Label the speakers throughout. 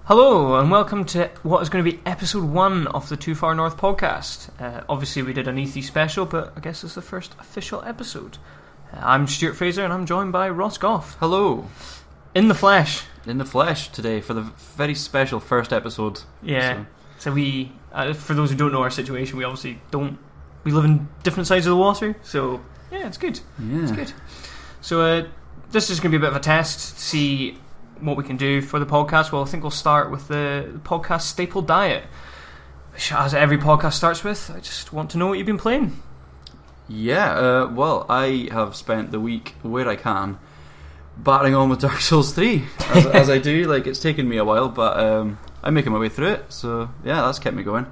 Speaker 1: Hello and welcome to what is going to be episode 1 of the Too Far North podcast. Obviously we did an E3 special, but I guess it's the first official episode. I'm Stuart Fraser and I'm joined by Ross Goff.
Speaker 2: Hello.
Speaker 1: In the flesh.
Speaker 2: In the flesh today for the very special first episode.
Speaker 1: Yeah. So we, for those who don't know our situation, we obviously don't, we live in different sides of the water, so yeah, it's good.
Speaker 2: Yeah.
Speaker 1: It's good. So this is going to be a bit of a test to see what we can do for the podcast. Well, I think we'll start with the podcast staple diet, which, as every podcast starts with, I just want to know what you've been playing.
Speaker 2: Yeah, well, I have spent the week where I can battering on with Dark Souls 3, as I do. Like, it's taken me a while, but I'm making my way through it, so yeah, that's kept me going.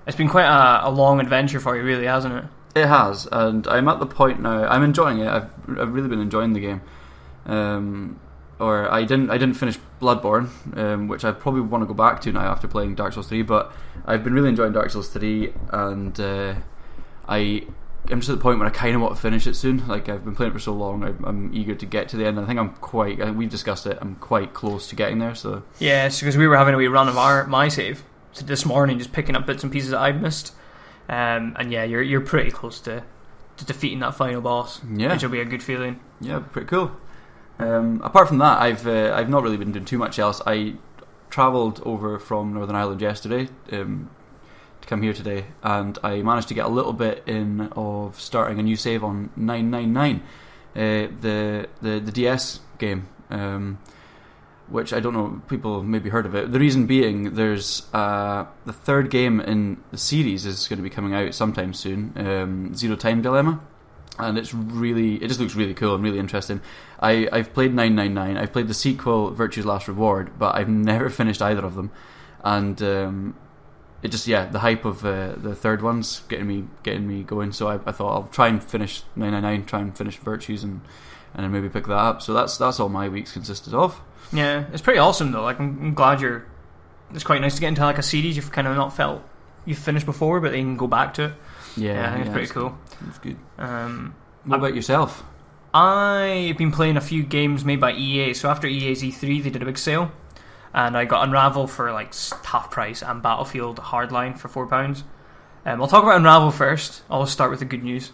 Speaker 1: It's been quite a long adventure for you, really, hasn't it?
Speaker 2: It has, and I'm at the point now, I'm enjoying it. I've really been enjoying the game. Or I didn't finish Bloodborne, which I probably want to go back to now after playing Dark Souls 3, but I've been really enjoying Dark Souls 3, and I'm just at the point where I kind of want to finish it soon. Like, I've been playing it for so long, I'm eager to get to the end. I think we've discussed it, I'm quite close to getting there, so...
Speaker 1: Yeah, it's because we were having a wee run of my save this morning, just picking up bits and pieces that I've missed. And yeah, you're pretty close to defeating that final boss, which will be a good feeling.
Speaker 2: Yeah, pretty cool. Apart from that, I've not really been doing too much else. I travelled over from Northern Ireland yesterday to come here today, and I managed to get a little bit in of starting a new save on 999, the DS game, which I don't know, people maybe heard of it. The reason being, there's the third game in the series is going to be coming out sometime soon, Zero Time Dilemma. And it just looks really cool and really interesting. I've played 999, I've played the sequel, Virtue's Last Reward, but I've never finished either of them. And the hype of the third one's getting me going. So I thought I'll try and finish 999, try and finish Virtues, and then maybe pick that up. So that's all my weeks consisted of. Yeah,
Speaker 1: it's pretty awesome though. Like, I'm glad it's quite nice to get into like a series you've kind of not felt you've finished before, but then you can go back to it. Yeah, I think it's pretty cool.
Speaker 2: It's good. What about yourself?
Speaker 1: I've been playing a few games made by EA. So after EA's E3, they did a big sale, and I got Unravel for like half price and Battlefield Hardline for £4. I'll talk about Unravel first. I'll start with the good news.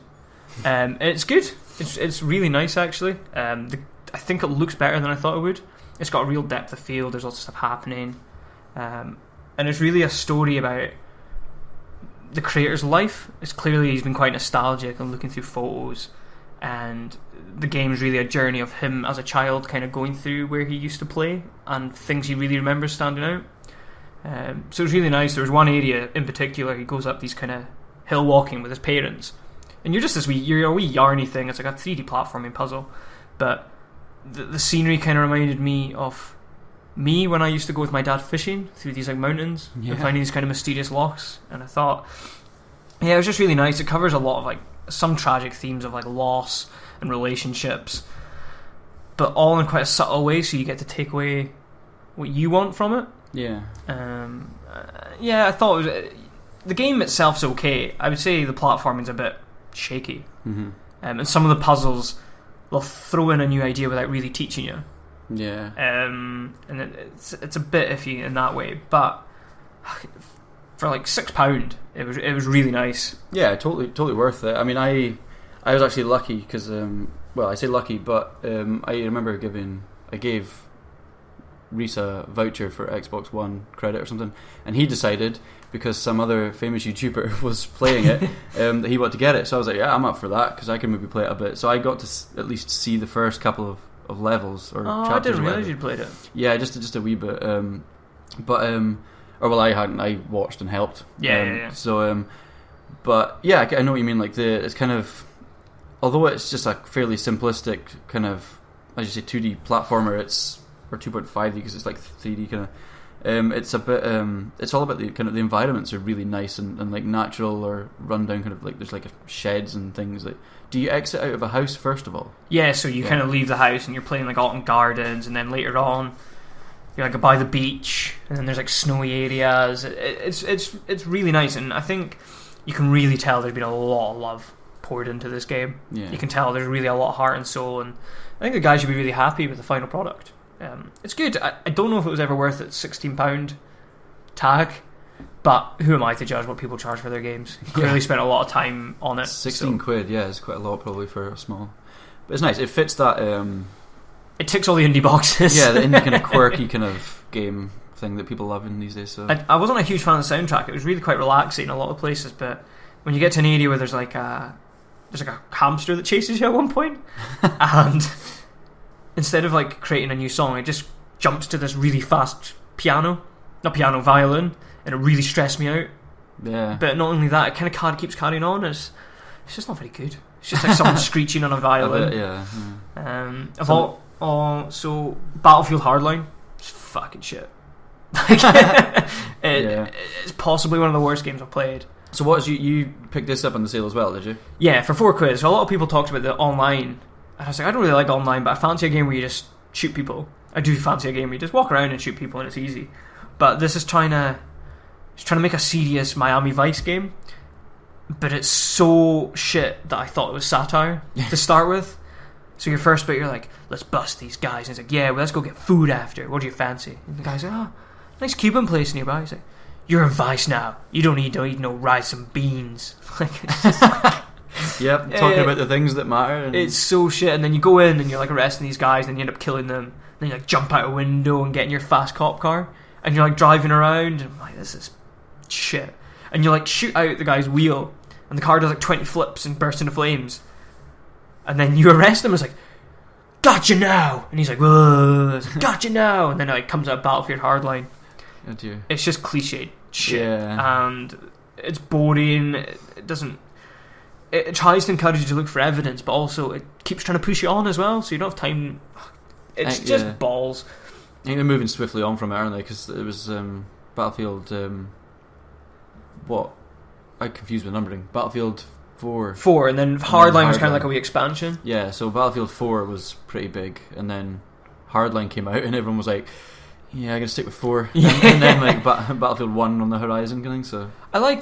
Speaker 1: It's good. It's really nice actually. I think it looks better than I thought it would. It's got a real depth of field. There's lots of stuff happening, and it's really a story about the creator's life. It's clearly he's been quite nostalgic and looking through photos, and the game is really a journey of him as a child kind of going through where he used to play and things he really remembers standing out. So it's really nice. There's one area in particular, he goes up these kind of hill walking with his parents, and you're just you're a wee yarny thing. It's like a 3D platforming puzzle, but the scenery kind of reminded me of me when I used to go with my dad fishing through these like mountains and finding these kind of mysterious locks. And I thought, yeah, it was just really nice. It covers a lot of like some tragic themes of like loss and relationships, but all in quite a subtle way, so you get to take away what you want from it. I thought the game itself's okay. I would say the platforming's a bit shaky, and some of the puzzles will throw in a new idea without really teaching you. And it's a bit iffy in that way, but for like £6, it was really nice. Yeah,
Speaker 2: totally worth it. I mean, I was actually lucky because I say lucky, but I remember I gave Reese a voucher for Xbox One credit or something, and he decided, because some other famous YouTuber was playing it, that he wanted to get it. So I was like, yeah, I'm up for that because I can maybe play it a bit. So I got to at least see the first couple of levels or chapters.
Speaker 1: I didn't realise you'd played it.
Speaker 2: Yeah, just a wee bit. I hadn't. I watched and helped.
Speaker 1: Yeah.
Speaker 2: So, but yeah, I know what you mean. Like it's kind of, although it's just a fairly simplistic kind of, as you say, 2D platformer. Or 2.5D because it's like 3D kind of. It's a bit. It's all about the kind of the environments are really nice and like natural or rundown kind of like there's like sheds and things like. Do you exit out of a house first of all?
Speaker 1: Yeah, so you kind of leave the house and you're playing like Alton Gardens, and then later on you're like by the beach, and then there's like snowy areas. It's really nice, and I think you can really tell there's been a lot of love poured into this game. You can tell there's really a lot of heart and soul, and I think the guys should be really happy with the final product. It's good. I don't know if it was ever worth its £16 tag, but who am I to judge what people charge for their games? Clearly spent a lot of time on it.
Speaker 2: 16 quid, yeah, it's quite a lot probably for a small. But it's nice. It fits that.
Speaker 1: It ticks all the indie boxes.
Speaker 2: Yeah, the indie kind of quirky kind of game thing that people love in these days. So
Speaker 1: I wasn't a huge fan of the soundtrack. It was really quite relaxing in a lot of places, but when you get to an area where there's like a hamster that chases you at one point, and instead of like creating a new song, it just jumps to this really fast violin, and it really stressed me out.
Speaker 2: Yeah.
Speaker 1: But not only that, it kind of keeps carrying on. It's just not very good. It's just like someone screeching on a violin. So Battlefield Hardline, it's fucking shit. It's possibly one of the worst games I've played.
Speaker 2: So what is you picked this up on the sale as well, did you?
Speaker 1: Yeah, for £4. So a lot of people talked about the online, and I was like, I don't really like online, but I fancy a game where you just shoot people. I do fancy a game where you just walk around and shoot people and it's easy. But this is trying to make a serious Miami Vice game, but it's so shit that I thought it was satire to start with. So your first bit, you're like, let's bust these guys. And he's like, yeah, well, let's go get food after. What do you fancy? And the guy's like, oh, nice Cuban place nearby. He's like, you're in Vice now. You don't eat no rice and beans. Like, it's just
Speaker 2: yep, talking about the things that matter.
Speaker 1: It's so shit. And then you go in and you're like arresting these guys, and you end up killing them. Then you like jump out a window and get in your fast cop car, and you're like driving around, and I'm like, this is shit. And you like shoot out the guy's wheel, and the car does like 20 flips and bursts into flames. And then you arrest him. It's like, gotcha now. And he's like, whoa, gotcha now. And then it like comes out Battlefield Hardline.
Speaker 2: Oh dear.
Speaker 1: It's just cliched shit,
Speaker 2: yeah.
Speaker 1: And it's boring. It doesn't. It tries to encourage you to look for evidence, but also it keeps trying to push you on as well, so you don't have time. It's just balls.
Speaker 2: I think they're moving swiftly on from it, aren't they? Because it was Battlefield. What? I'm confused with numbering. Battlefield 4,
Speaker 1: and then Hardline was kind of like a wee expansion.
Speaker 2: Yeah, so Battlefield 4 was pretty big, and then Hardline came out, and everyone was like, yeah, I'm gonna stick with 4.
Speaker 1: Yeah.
Speaker 2: And then like Battlefield 1 on the horizon kind of thing. So
Speaker 1: I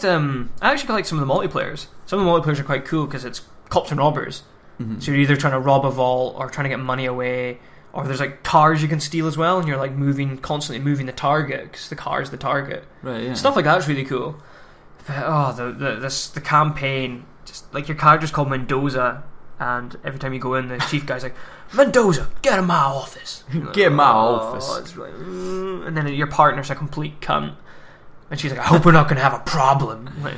Speaker 1: actually liked some of the multiplayers. Some of the multiplayers are quite cool because it's cops and robbers.
Speaker 2: Mm-hmm.
Speaker 1: So you're either trying to rob a vault or trying to get money away, or there's like cars you can steal as well, and you're like constantly moving the target because the car's the target.
Speaker 2: Right, yeah.
Speaker 1: Stuff like that's really cool. But, the campaign, just like your character's called Mendoza, and every time you go in, the chief guy's like, Mendoza, get him out of office.
Speaker 2: Get him out of office.
Speaker 1: It's like, and then your partner's a complete cunt, and she's like, I hope we're not going to have a problem. Like,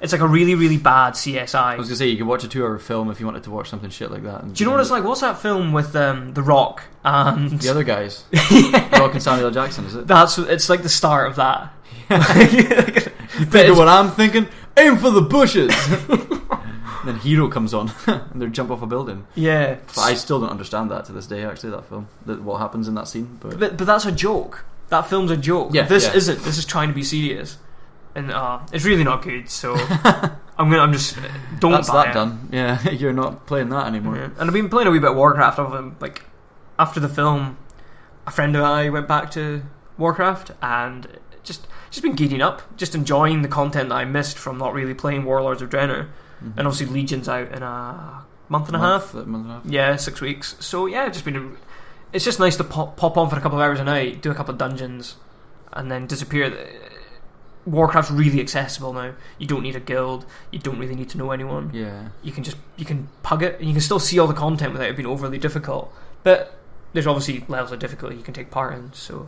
Speaker 1: it's like a really, really bad CSI.
Speaker 2: I was going to say, you could watch a 2-hour film if you wanted to watch something shit like that.
Speaker 1: Do you know what it's like? What's that film with The Rock and
Speaker 2: the other guys? The Rock and Samuel L. Jackson, is it?
Speaker 1: It's like the start of that.
Speaker 2: You think of what I'm thinking? Aim for the bushes! Then Hero comes on and they jump off a building.
Speaker 1: Yeah.
Speaker 2: But I still don't understand that to this day, actually, that film. What happens in that scene.
Speaker 1: But that's a joke. That film's a joke.
Speaker 2: Yeah,
Speaker 1: this isn't. This is trying to be serious. And it's really not good, so I'm just don't
Speaker 2: That's
Speaker 1: buy
Speaker 2: that
Speaker 1: it.
Speaker 2: done. Yeah, you're not playing that anymore.
Speaker 1: Yeah. And I've been playing a wee bit of Warcraft. Like after the film, a friend and I went back to Warcraft and just been geeking up, just enjoying the content that I missed from not really playing Warlords of Draenor. Mm-hmm. And obviously Legion's out in a month and a half. Yeah, 6 weeks. So yeah, it's just nice to pop on for a couple of hours a night, do a couple of dungeons, and then disappear. Warcraft's really accessible now. You don't need a guild. You don't really need to know anyone.
Speaker 2: Yeah. You
Speaker 1: can pug it, and you can still see all the content without it being overly difficult. But there's obviously levels of difficulty you can take part in. So.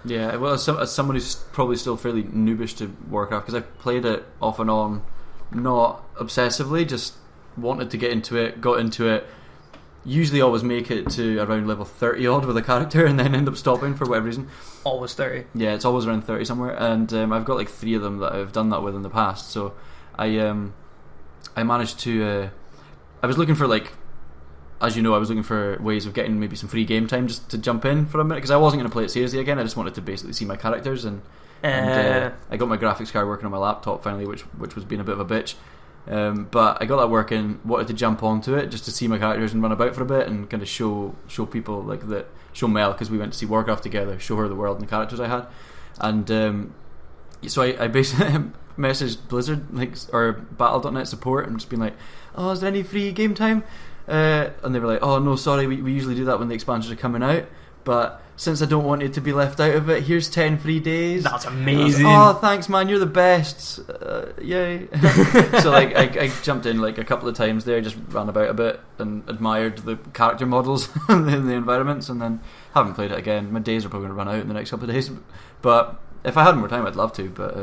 Speaker 1: Yeah,
Speaker 2: well, as someone who's probably still fairly noobish to Warcraft, because I've played it off and on, not obsessively, just wanted to get into it, got into it. Usually always make it to around level 30 odd with a character and then end up stopping for whatever reason.
Speaker 1: Always 30.
Speaker 2: Yeah, it's always around 30 somewhere, and I've got like 3 of them that I've done that with in the past. So I managed to I was looking for, like, as you know, I was looking for ways of getting maybe some free game time just to jump in for a minute, because I wasn't going to play it seriously again. I just wanted to basically see my characters, and I got my graphics card working on my laptop finally, which was being a bit of a bitch. But I got that working, wanted to jump onto it just to see my characters and run about for a bit and kind of show people, like, that, show Mel, because we went to see Warcraft together, show her the world and the characters I had. And so I basically messaged Blizzard, like, or Battle.net support, and just been like, oh, is there any free game time? And they were like, oh no, sorry, we usually do that when the expansions are coming out, but since I don't want you to be left out of it, here's 10 free days.
Speaker 1: That's amazing.
Speaker 2: Oh, thanks, man, you're the best. Yay. So like I jumped in like a couple of times there, just ran about a bit and admired the character models in the environments, and then haven't played it again. My days are probably going to run out in the next couple of days, but if I had more time I'd love to. But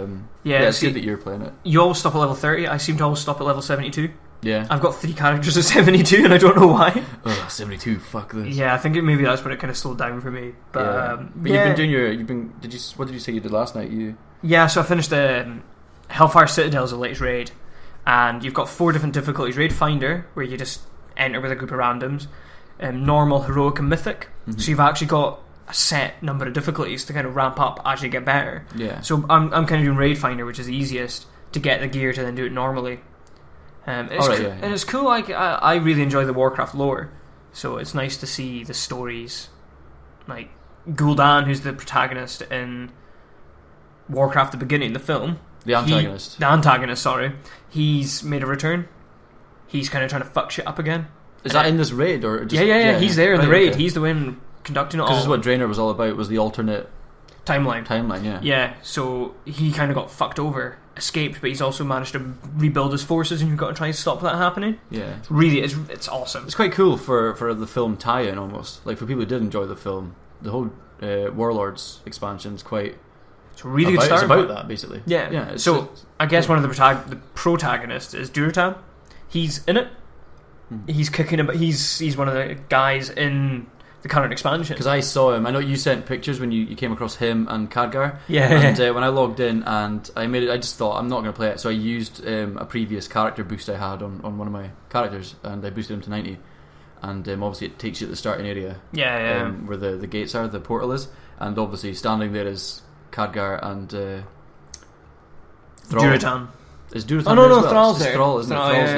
Speaker 2: it's good that you're playing it.
Speaker 1: You always stop at level 30. I seem to always stop at level 72.
Speaker 2: Yeah,
Speaker 1: I've got 3 characters at 72 and I don't know why.
Speaker 2: 72, fuck this.
Speaker 1: Yeah, I think maybe that's when it kind of slowed down for me. But
Speaker 2: you've been doing what did you say you did last night?
Speaker 1: So I finished Hellfire Citadel as the latest raid, and you've got 4 different difficulties. Raid Finder, where you just enter with a group of randoms, normal, heroic and mythic. So you've actually got a set number of difficulties to kind of ramp up as you get better.
Speaker 2: Yeah.
Speaker 1: So I'm kind of doing Raid Finder, which is the easiest to get the gear to then do it normally. And it's cool. Like I really enjoy the Warcraft lore, so it's nice to see the stories. Like Gul'dan, who's the protagonist in Warcraft: The Beginning, the film.
Speaker 2: The antagonist.
Speaker 1: Sorry, he's made a return. He's kind of trying to fuck shit up again.
Speaker 2: Is that in this raid or just,
Speaker 1: yeah? He's there in the raid. Okay. He's the one conducting it all.
Speaker 2: Because this is what Draenor was all about. Was the alternate
Speaker 1: timeline?
Speaker 2: Yeah.
Speaker 1: Yeah. So he kind of got fucked over. Escaped, but he's also managed to rebuild his forces, and you've got to try and stop that happening.
Speaker 2: Yeah,
Speaker 1: it's awesome.
Speaker 2: It's quite cool for the film tie-in, almost like for people who did enjoy the film. The whole Warlords expansion is quite.
Speaker 1: It's a really good start.
Speaker 2: It's about that basically.
Speaker 1: Yeah. I guess one of the protagonists is Durotan. He's in it. He's kicking him. He's one of the guys in the current expansion.
Speaker 2: Because I saw him. I know you sent pictures when you came across him and Khadgar.
Speaker 1: Yeah.
Speaker 2: And when I logged in and I made it, I just thought I'm not going to play it. So I used a previous character boost I had on one of my characters, and I boosted him to 90. And obviously it takes you to the starting area.
Speaker 1: Yeah.
Speaker 2: Where the gates are, the portal is, and obviously standing there is Khadgar and Thrall.
Speaker 1: Durotan.
Speaker 2: Is Durotan?
Speaker 1: Oh no,
Speaker 2: well?
Speaker 1: Thrall's there.
Speaker 2: Thrall, isn't it? Thrall's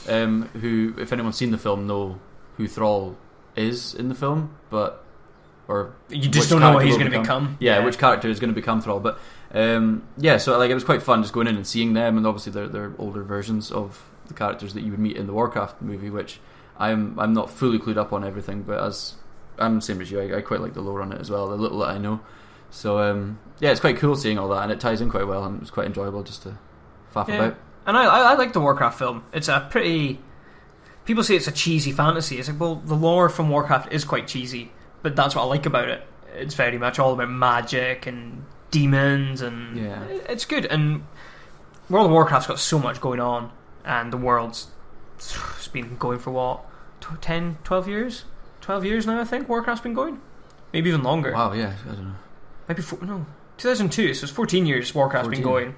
Speaker 2: there. Who, if anyone's seen the film, know who Thrall is in the film, but
Speaker 1: you just don't know what he's going to become.
Speaker 2: Yeah, which character is going to become Thrall. But so like it was quite fun just going in and seeing them, and obviously they're older versions of the characters that you would meet in the Warcraft movie, which I'm not fully clued up on everything, but as I'm the same as you, I quite like the lore on it as well, the little that I know. So it's quite cool seeing all that, and it ties in quite well, and it was quite enjoyable just to faff about. And
Speaker 1: I like the Warcraft film. It's a pretty. People say it's a cheesy fantasy. It's like, well, the lore from Warcraft is quite cheesy, but that's what I like about it. It's very much all about magic and demons, and it's good. And World of Warcraft's got so much going on, and the world's it's been going for what, 10, 12 years? 12 years now, I think Warcraft's been going. Maybe even longer.
Speaker 2: Wow, yeah, I don't know.
Speaker 1: Maybe 2002, so it's 14 years Warcraft's been going.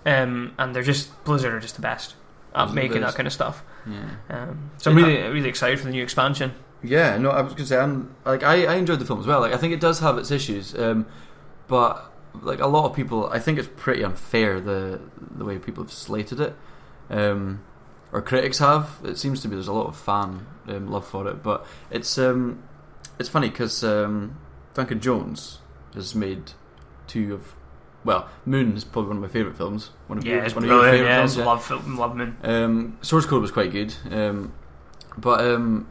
Speaker 1: And they're just, Blizzard are just the best at making that kind of stuff.
Speaker 2: Yeah.
Speaker 1: So I'm really excited for the new expansion.
Speaker 2: Yeah, no, I was going to say, I enjoyed the film as well. Like, I think it does have its issues, but like a lot of people, I think it's pretty unfair the way people have slated it, or critics have. It seems to be there's a lot of fan love for it, but it's funny because Duncan Jones has made 2 of. Well, Moon is probably one of my favourite films.
Speaker 1: It's
Speaker 2: one
Speaker 1: brilliant.
Speaker 2: of your favourite films.
Speaker 1: Love Moon.
Speaker 2: Source Code was quite good, but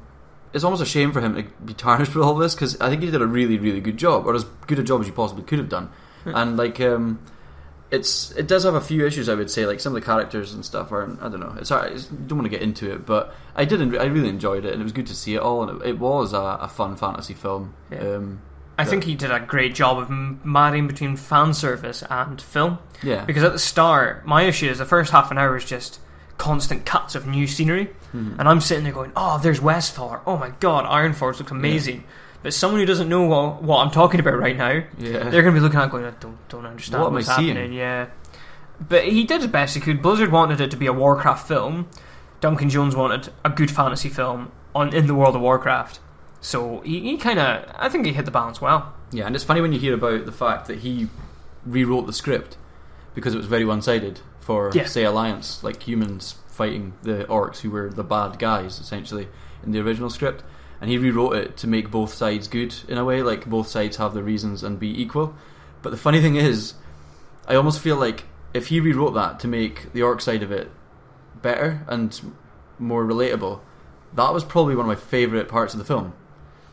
Speaker 2: it's almost a shame for him to be tarnished with all this, because I think he did a really, really good job, or as good a job as you possibly could have done. And like, it does have a few issues, I would say. Like some of the characters and stuff are, I don't know. It's hard, don't want to get into it, but I really enjoyed it, and it was good to see it all, and it was a fun fantasy film.
Speaker 1: Yeah. I think he did a great job of marrying between fan service and film.
Speaker 2: Yeah.
Speaker 1: Because at the start, my issue is the first half an hour is just constant cuts of new scenery, and I'm sitting there going, "Oh, there's Westfall. Oh my God, Ironforge looks amazing." Yeah. But someone who doesn't know what I'm talking about right now, they're going to be looking at it going, "I don't understand what's happening." Yeah. But he did his best he could. Blizzard wanted it to be a Warcraft film. Duncan Jones wanted a good fantasy film in the world of Warcraft. So he kind of, I think he hit the balance well.
Speaker 2: Yeah, and it's funny when you hear about the fact that he rewrote the script because it was very one-sided for, say, Alliance, like humans fighting the orcs who were the bad guys, essentially, in the original script. And he rewrote it to make both sides good, in a way, like both sides have their reasons and be equal. But the funny thing is, I almost feel like if he rewrote that to make the orc side of it better and more relatable, that was probably one of my favourite parts of the film.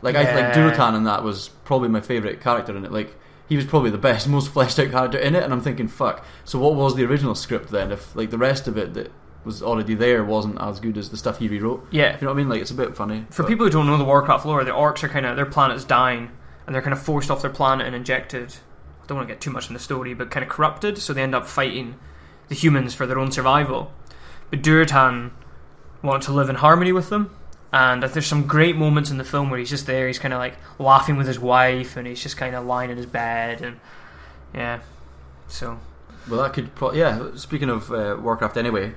Speaker 2: Like, I like
Speaker 1: Yeah.
Speaker 2: Durotan, and that was probably my favourite character in it. Like, he was probably the best, most fleshed out character in it, and I'm thinking, fuck. So what was the original script then? If like the rest of it that was already there wasn't as good as the stuff he rewrote.
Speaker 1: Yeah.
Speaker 2: You know what I mean? Like, it's a bit funny.
Speaker 1: For people who don't know the Warcraft lore, the orcs are kind of, their planet's dying, and they're kind of forced off their planet and injected. I don't want to get too much in the story, but kind of corrupted, so they end up fighting the humans for their own survival. But Durotan wanted to live in harmony with them, and there's some great moments in the film where he's just there, he's kind of like laughing with his wife, and he's just kind of lying in his bed, and yeah, so...
Speaker 2: Well, that could... speaking of Warcraft anyway,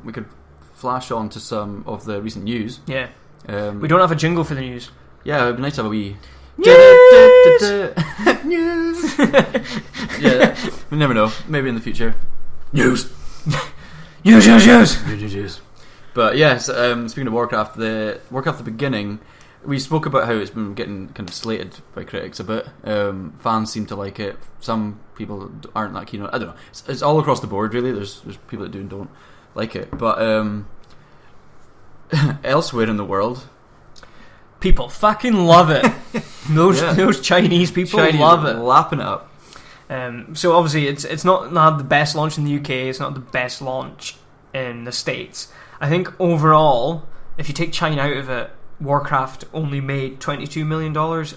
Speaker 2: we could flash on to some of the recent news.
Speaker 1: Yeah. We don't have a jingle for the news.
Speaker 2: Yeah, it'd be nice to have a wee...
Speaker 1: News!
Speaker 2: News! Yeah, we never know. Maybe in the future. News!
Speaker 1: News!
Speaker 2: But yes, speaking of Warcraft, the beginning, we spoke about how it's been getting kind of slated by critics a bit. Fans seem to like it. Some people aren't that keen on it. I don't know. It's all across the board, really. There's people that do and don't like it. But elsewhere in the world,
Speaker 1: people fucking love it. Those Chinese people love it.
Speaker 2: Lapping it up.
Speaker 1: So obviously it's not the best launch in the UK, it's not the best launch in the States. I think overall, if you take China out of it, Warcraft only made $22 million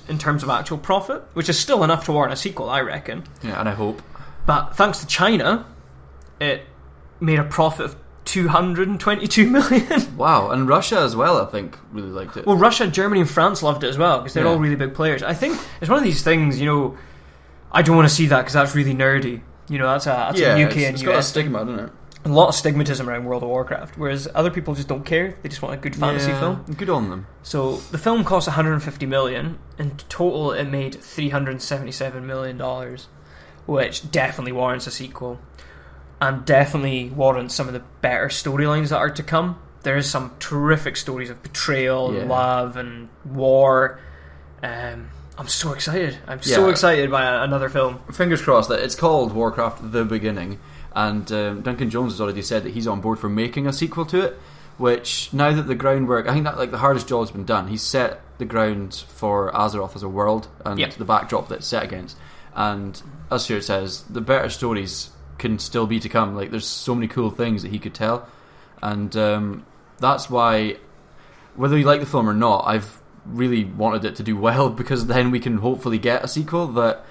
Speaker 1: in terms of actual profit, which is still enough to warrant a sequel, I reckon.
Speaker 2: Yeah, and I hope.
Speaker 1: But thanks to China, it made a profit of $222 million.
Speaker 2: Wow, and Russia as well, I think, really liked it.
Speaker 1: Well, Russia, Germany and France loved it as well, because they're all really big players. I think it's one of these things, I don't want to see that because that's really nerdy. That's a UK and
Speaker 2: it's
Speaker 1: US.
Speaker 2: got a stigma, doesn't it?
Speaker 1: A lot of stigmatism around World of Warcraft, whereas other people just don't care. They just want a good fantasy film.
Speaker 2: Good on them.
Speaker 1: So the film cost $150 million. In total, it made $377 million, which definitely warrants a sequel, and definitely warrants some of the better storylines that are to come. There is some terrific stories of betrayal, and love, and war. I'm so excited. I'm so excited by another film.
Speaker 2: Fingers crossed that it's called Warcraft: The Beginning. And Duncan Jones has already said that he's on board for making a sequel to it, which, now that the groundwork, I think that the hardest job has been done. He's set the ground for Azeroth as a world and the backdrop that it's set against. And as Stuart says, the better stories can still be to come. Like, there's so many cool things that he could tell. And that's why, whether you like the film or not, I've really wanted it to do well, because then we can hopefully get a sequel that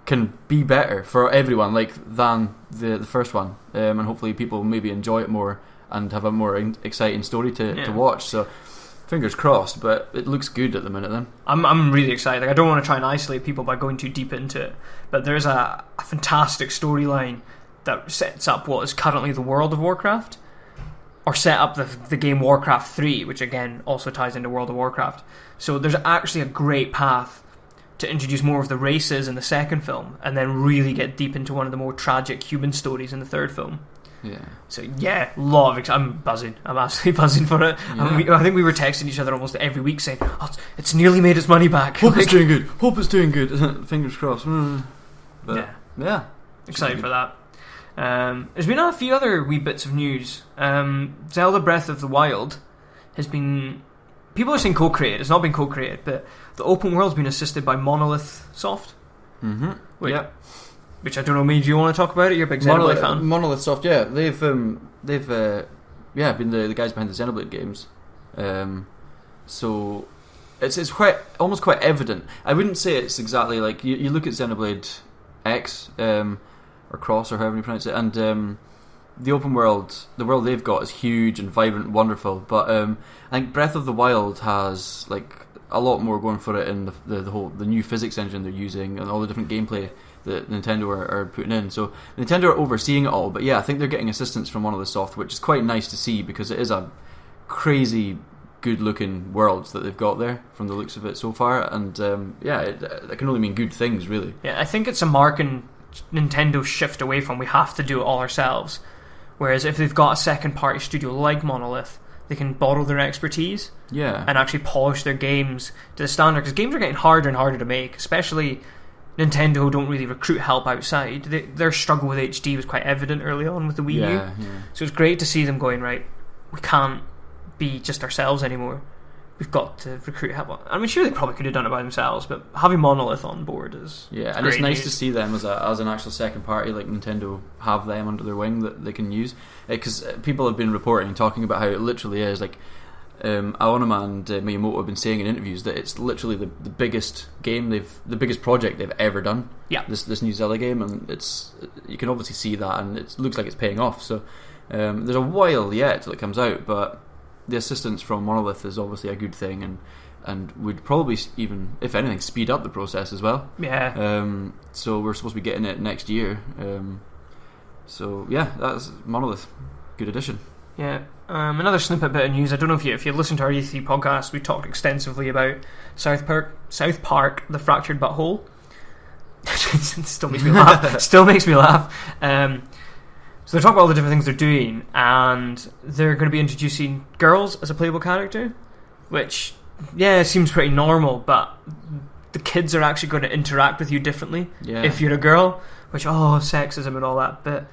Speaker 2: can be better for everyone, than the first one, and hopefully people maybe enjoy it more and have a more exciting story to watch. So fingers crossed, but it looks good at the minute. Then
Speaker 1: I'm really excited. I don't want to try and isolate people by going too deep into it, but there's a fantastic storyline that sets up what is currently the world of Warcraft, or set up the game Warcraft 3, which again also ties into World of Warcraft. So there's actually a great path to introduce more of the races in the second film, and then really get deep into one of the more tragic human stories in the third film.
Speaker 2: Yeah.
Speaker 1: So I'm buzzing. I'm absolutely buzzing for it. Yeah. I think we were texting each other almost every week saying, it's nearly made its money back.
Speaker 2: Hope it's doing good. Hope it's doing good. Fingers crossed. But, yeah.
Speaker 1: Excited for that. There's been a few other wee bits of news. Zelda Breath of the Wild has been... People are saying co-created. It's not been co-created, but the open world's been assisted by Monolith Soft.
Speaker 2: Mm-hmm.
Speaker 1: Which I don't know, maybe do you want to talk about it? You're a big Xenoblade fan.
Speaker 2: Monolith Soft, yeah. They've been the guys behind the Xenoblade games. So it's almost quite evident. I wouldn't say it's exactly like you look at Xenoblade X or Cross or however you pronounce it, and the open world, the world they've got is huge and vibrant and wonderful, but I think Breath of the Wild has a lot more going for it in the new physics engine they're using and all the different gameplay that Nintendo are putting in. So Nintendo are overseeing it all, but I think they're getting assistance from Monolith Soft, which is quite nice to see, because it is a crazy good looking world that they've got there from the looks of it so far, and it can only mean good things, really.
Speaker 1: Yeah, I think it's a mark in Nintendo's shift away from we have to do it all ourselves. Whereas if they've got a second-party studio like Monolith, they can borrow their expertise and actually polish their games to the standard. Because games are getting harder and harder to make, especially Nintendo, who don't really recruit help outside. Their struggle with HD was quite evident early on with the Wii U.
Speaker 2: Yeah.
Speaker 1: So it's great to see them going, right, we can't be just ourselves anymore. We've got to recruit help. I mean, sure, they probably could have done it by themselves, but having Monolith on board is
Speaker 2: and it's nice to see them as an actual second party, like Nintendo have them under their wing that they can use. Because people have been reporting, talking about how it literally is like. Aonuma and Miyamoto have been saying in interviews that it's literally the biggest game the biggest project they've ever done.
Speaker 1: Yeah,
Speaker 2: this new Zelda game, and you can obviously see that, and it looks like it's paying off. So there's a while yet till it comes out, but the assistance from Monolith is obviously a good thing, and would probably even, if anything, speed up the process as well.
Speaker 1: Yeah.
Speaker 2: So we're supposed to be getting it next year. So yeah, that's Monolith. Good addition.
Speaker 1: Yeah. Another snippet bit of news. I don't know if you listened to our E3 podcast, we talked extensively about South Park, The Fractured But Whole. Still makes me laugh. So they're talking about all the different things they're doing, and they're going to be introducing girls as a playable character, which, yeah, seems pretty normal, but the kids are actually going to interact with you differently if you're a girl, which, sexism and all that, but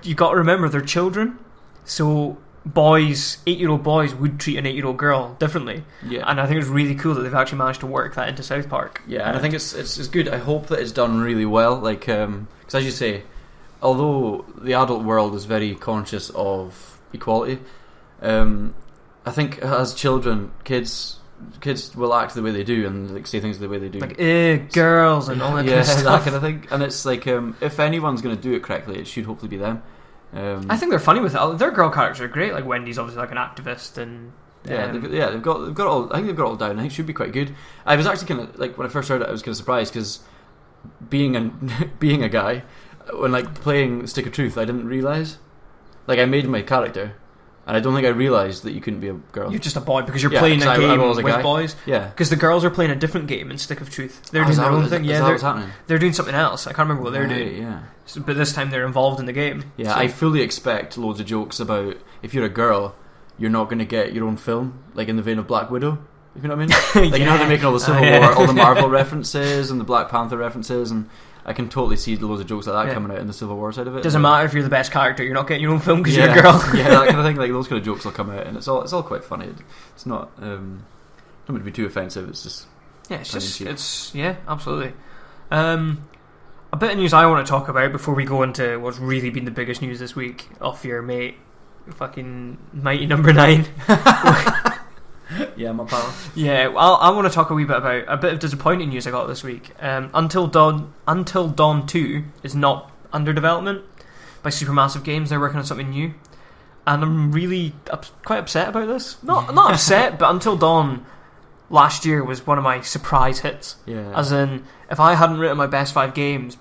Speaker 1: you got to remember, they're children, so 8-year-old boys would treat an 8-year-old girl differently. Yeah. And I think it's really cool that they've actually managed to work that into South Park.
Speaker 2: Yeah, and I think it's good. I hope that it's done really well, like, because as you say, although the adult world is very conscious of equality, I think as children, kids will act the way they do and like say things the way they do,
Speaker 1: like girls and all that kind of stuff.
Speaker 2: that kind of thing. And it's like, if anyone's going to do it correctly, it should hopefully be them.
Speaker 1: I think they're funny with it. Their girl characters are great. Like Wendy's obviously like an activist, and
Speaker 2: they've got all. I think they've got it all down. I think it should be quite good. I was actually kind of like, when I first heard it, I was kind of surprised because being a guy, when like playing Stick of Truth, I didn't realise. Like I made my character, and I don't think I realised that you couldn't be a girl.
Speaker 1: You're just a boy because you're playing a game with boys.
Speaker 2: Yeah,
Speaker 1: because the girls are playing a different game in Stick of Truth. They're doing their own thing.
Speaker 2: Yeah, what's happening?
Speaker 1: They're doing something else. I can't remember what they're doing.
Speaker 2: Yeah.
Speaker 1: But this time they're involved in the game.
Speaker 2: Yeah, so I fully expect loads of jokes about if you're a girl, you're not going to get your own film, like in the vein of Black Widow. If you know what I mean? Like, you know how they're making all the Civil War, all the Marvel references and the Black Panther references, and I can totally see loads of jokes like that coming out in the Civil War side of it.
Speaker 1: Doesn't matter if you're the best character, you're not getting your own film because you're a girl.
Speaker 2: Yeah, that kind of thing. Like those kind of jokes will come out, and it's all quite funny. It's not don't mean to be too offensive. It's just
Speaker 1: absolutely. A bit of news I want to talk about before we go into what's really been the biggest news this week off your mate, fucking Mighty Number 9.
Speaker 2: Yeah, my pal.
Speaker 1: Yeah, I want to talk a wee bit about a bit of disappointing news I got this week. Until Dawn 2 is not under development by Supermassive Games. They're working on something new, and I'm really quite upset about this. Not upset, but Until Dawn last year was one of my surprise hits.
Speaker 2: Yeah.
Speaker 1: As in, if I hadn't written my best 5 games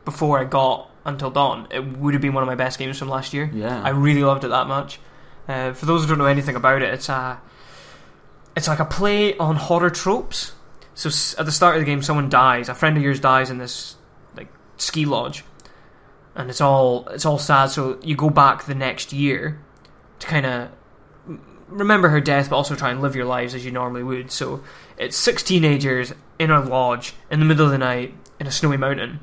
Speaker 1: before I got Until Dawn, it would have been one of my best games from last year.
Speaker 2: Yeah.
Speaker 1: I really loved it that much. For those who don't know anything about it, it's like a play on horror tropes. So at the start of the game, someone dies. A friend of yours dies in this like ski lodge, and it's all sad. So you go back the next year to kind of remember her death, but also try and live your lives as you normally would. So it's 6 teenagers in a lodge in the middle of the night in a snowy mountain,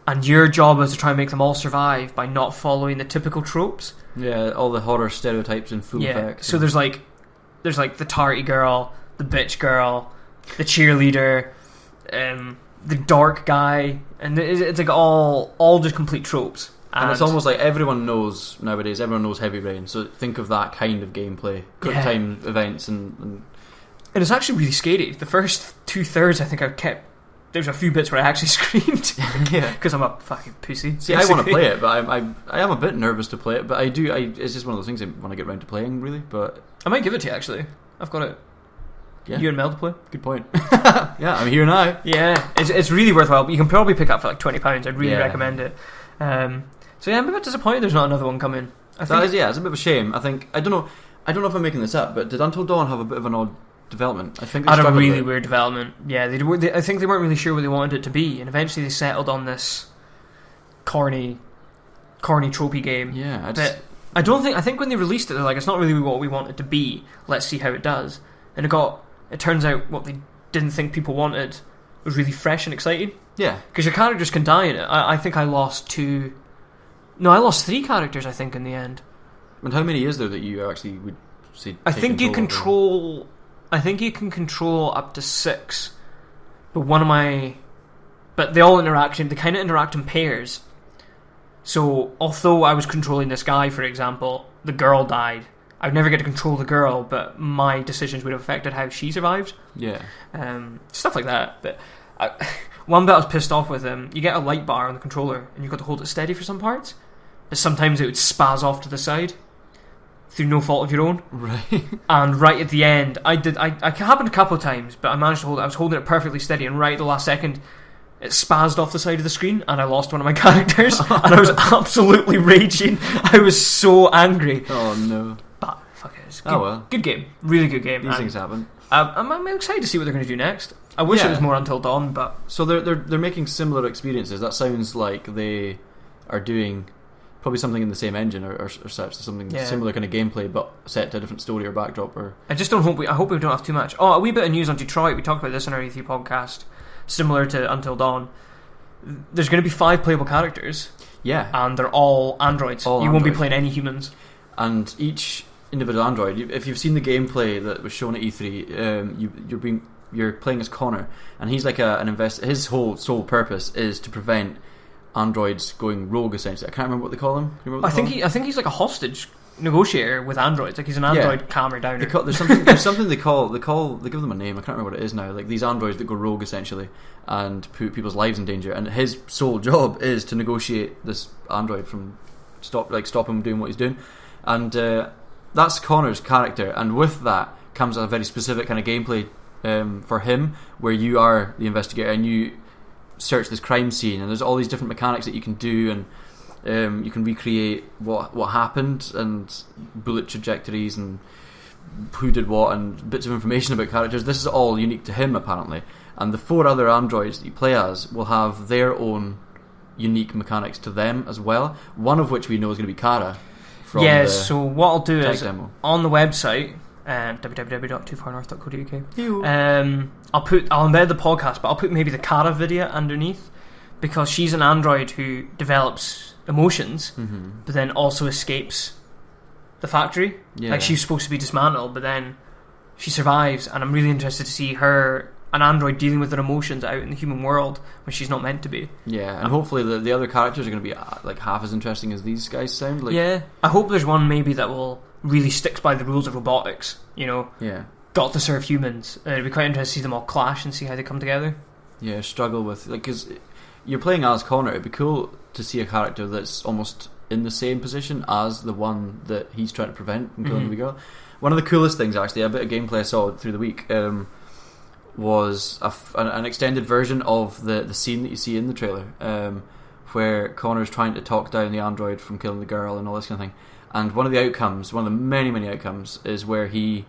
Speaker 1: and your job is to try and make them all survive by not following the typical tropes.
Speaker 2: Yeah, all the horror stereotypes in full effect.
Speaker 1: So there's like the tarty girl, the bitch girl, the cheerleader, the dark guy, and it's like all just complete tropes.
Speaker 2: And it's almost like everyone knows nowadays. Everyone knows Heavy Rain, so think of that kind of gameplay, quick time events, and
Speaker 1: it's actually really scary. The first 2/3, I think I kept. There's a few bits where I actually screamed, because I'm a fucking pussy.
Speaker 2: See, basically. I want to play it, but I am a bit nervous to play it. But I do. It's just one of those things I want to get around to playing, really. But
Speaker 1: I might give it to you. Actually, I've got it. Yeah. You and Mel to play.
Speaker 2: Good point. Yeah, I'm here now.
Speaker 1: Yeah, it's really worthwhile. You can probably pick up for like £20. I'd really recommend it. So yeah, I'm a bit disappointed there's not another one coming.
Speaker 2: It's a bit of a shame. I don't know if I'm making this up, but did Until Dawn have a bit of an odd development? I think they
Speaker 1: had a really weird development. Yeah, I think they weren't really sure what they wanted it to be, and eventually they settled on this corny tropey game.
Speaker 2: Yeah,
Speaker 1: I think when they released it, they're like, it's not really what we want it to be. Let's see how it does. And it turns out what they didn't think people wanted was really fresh and exciting.
Speaker 2: Yeah,
Speaker 1: because your characters can die in it. I think I lost 3 characters, I think, in the end.
Speaker 2: And how many is there that you actually would say?
Speaker 1: I think you control. I think you can control up to 6. But they all interact. They kind of interact in pairs. So although I was controlling this guy, for example, the girl died. I would never get to control the girl, but my decisions would have affected how she survived.
Speaker 2: Yeah.
Speaker 1: Stuff like that. But one bit I was pissed off with, you get a light bar on the controller and you've got to hold it steady for some parts, but sometimes it would spaz off to the side through no fault of your own.
Speaker 2: Right.
Speaker 1: And right at the end, I happened a couple of times, but I managed to hold it. I was holding it perfectly steady, and right at the last second, it spazzed off the side of the screen and I lost one of my characters. And I was absolutely raging. I was so angry.
Speaker 2: Oh no.
Speaker 1: But fuck it, it's good,
Speaker 2: oh well.
Speaker 1: Good game, really good game.
Speaker 2: These things happen.
Speaker 1: I'm excited to see what they're going to do next. I wish it was more Until Dawn, but
Speaker 2: so they're making similar experiences. That sounds like they are doing probably something in the same engine or such, something similar kind of gameplay, but set to a different story or backdrop. Or
Speaker 1: I just don't hope I hope we don't have too much. Oh, a wee bit of news on Detroit. We talked about this in our E3 podcast. Similar to Until Dawn, there's going to be 5 playable characters.
Speaker 2: Yeah,
Speaker 1: and they're all androids. You won't be playing any humans. And
Speaker 2: each individual android, if you've seen the gameplay that was shown at E3, you're playing as Connor, and he's like his whole sole purpose is to prevent androids going rogue. Essentially, I can't remember what they call him.
Speaker 1: I think he's like a hostage negotiator with androids. Like he's an android calmer downer.
Speaker 2: There's something they give them a name. I can't remember what it is now. Like these androids that go rogue essentially and put people's lives in danger, and his sole job is to negotiate this android from stop him doing what he's doing. And that's Connor's character, and with that comes a very specific kind of gameplay for him, where you are the investigator and you search this crime scene, and there's all these different mechanics that you can do, and you can recreate what happened, and bullet trajectories, and who did what, and bits of information about characters. This is all unique to him, apparently. And the 4 other androids that you play as will have their own unique mechanics to them as well. One of which we know is going to be Kara.
Speaker 1: So what I'll do is
Speaker 2: demo.
Speaker 1: On the website, www.toofarnorth.co.uk, I'll embed the podcast, but I'll put maybe the Kara video underneath, because she's an android who develops emotions, but then also escapes the factory. Like she's supposed to be dismantled, but then she survives, and I'm really interested to see an android dealing with her emotions out in the human world when she's not meant to be. Yeah,
Speaker 2: and hopefully the other characters are going to be like half as interesting as these guys sound. Like,
Speaker 1: yeah, I hope there's one maybe that will really sticks by the rules of robotics. Got to serve humans. It'd be quite interesting to see them all clash and see how they come together.
Speaker 2: Yeah, struggle with because you're playing as Connor. It'd be cool to see a character that's almost in the same position as the one that he's trying to prevent from killing the girl. One of the coolest things, actually, a bit of gameplay I saw through the week, was an extended version of the scene that you see in the trailer, where Connor's trying to talk down the android from killing the girl and all this kind of thing. And one of the many, many outcomes, is where he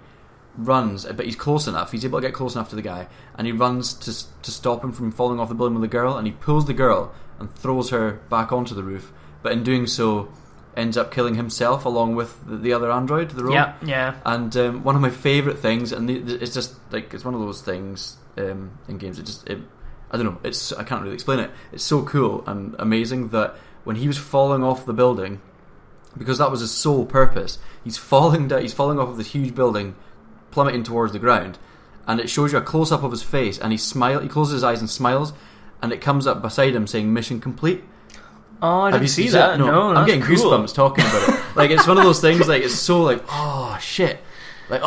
Speaker 2: runs, but he's close enough, he's able to get close enough to the guy, and he runs to stop him from falling off the building with the girl, and he pulls the girl and throws her back onto the roof, but in doing so ends up killing himself along with the other android, the rogue.
Speaker 1: Yeah.
Speaker 2: And one of my favourite things, and it's just like, it's one of those things in games, I don't know, I can't really explain it. It's so cool and amazing that when he was falling off the building, because that was his sole purpose, he's falling off of this huge building, plummeting towards the ground, and it shows you a close up of his face, and he closes his eyes and smiles, and it comes up beside him saying mission complete.
Speaker 1: Oh, I didn't see that. No,
Speaker 2: I'm getting goosebumps talking about it. Like, it's one of those things, like, it's so like, oh shit, like,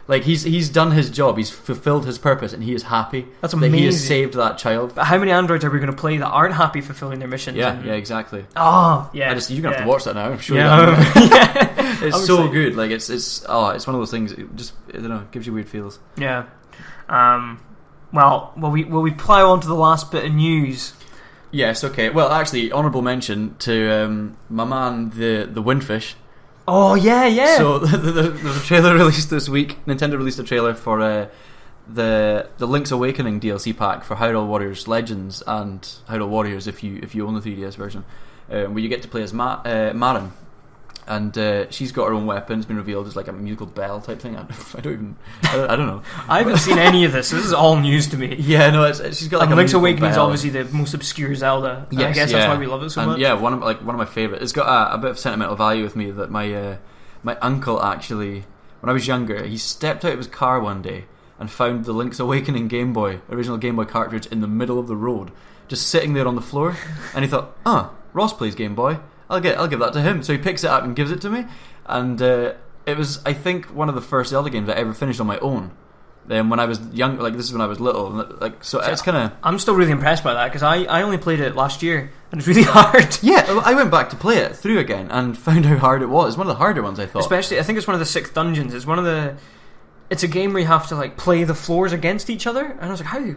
Speaker 2: like he's done his job, he's fulfilled his purpose, and he is happy.
Speaker 1: That's amazing.
Speaker 2: That he has saved that child.
Speaker 1: But how many androids are we going to play that aren't happy fulfilling their missions?
Speaker 2: Yeah, exactly.
Speaker 1: Oh, yeah.
Speaker 2: You're gonna have to watch that now. I'm sure. It's so good. Like it's one of those things. It just, I don't know, it gives you weird feels.
Speaker 1: Yeah. Well, will we plough on to the last bit of news?
Speaker 2: Yes. Okay. Well, actually, honourable mention to my man, the Windfish.
Speaker 1: Oh yeah.
Speaker 2: So the trailer released this week. Nintendo released a trailer for the Link's Awakening DLC pack for Hyrule Warriors Legends and Hyrule Warriors if you own the 3DS version, where you get to play as Marin. And she's got her own weapon. It's been revealed as like a musical bell type thing. I don't know.
Speaker 1: I haven't seen any of this. This is all news to me.
Speaker 2: Yeah, no, she's got like
Speaker 1: and
Speaker 2: a
Speaker 1: Link's
Speaker 2: musical
Speaker 1: Awakening is
Speaker 2: bell.
Speaker 1: obviously the most obscure Zelda.
Speaker 2: Yes,
Speaker 1: I guess that's why we love it so much.
Speaker 2: Yeah, one of my favourite. It's got a bit of sentimental value with me that my uncle actually, when I was younger, he stepped out of his car one day and found the Link's Awakening original Game Boy cartridge in the middle of the road, just sitting there on the floor. And he thought, Ross plays Game Boy. I'll give that to him. So he picks it up and gives it to me. And it was, I think, one of the first Zelda games I ever finished on my own. When I was young, like this is when I was little, like so. It's kind of.
Speaker 1: I'm still really impressed by that because I only played it last year and it's really hard.
Speaker 2: Yeah, I went back to play it through again and found how hard it was. It's one of the harder ones, I thought.
Speaker 1: Especially, I think it's one of the 6 dungeons. It's a game where you have to like play the floors against each other, and I was like, how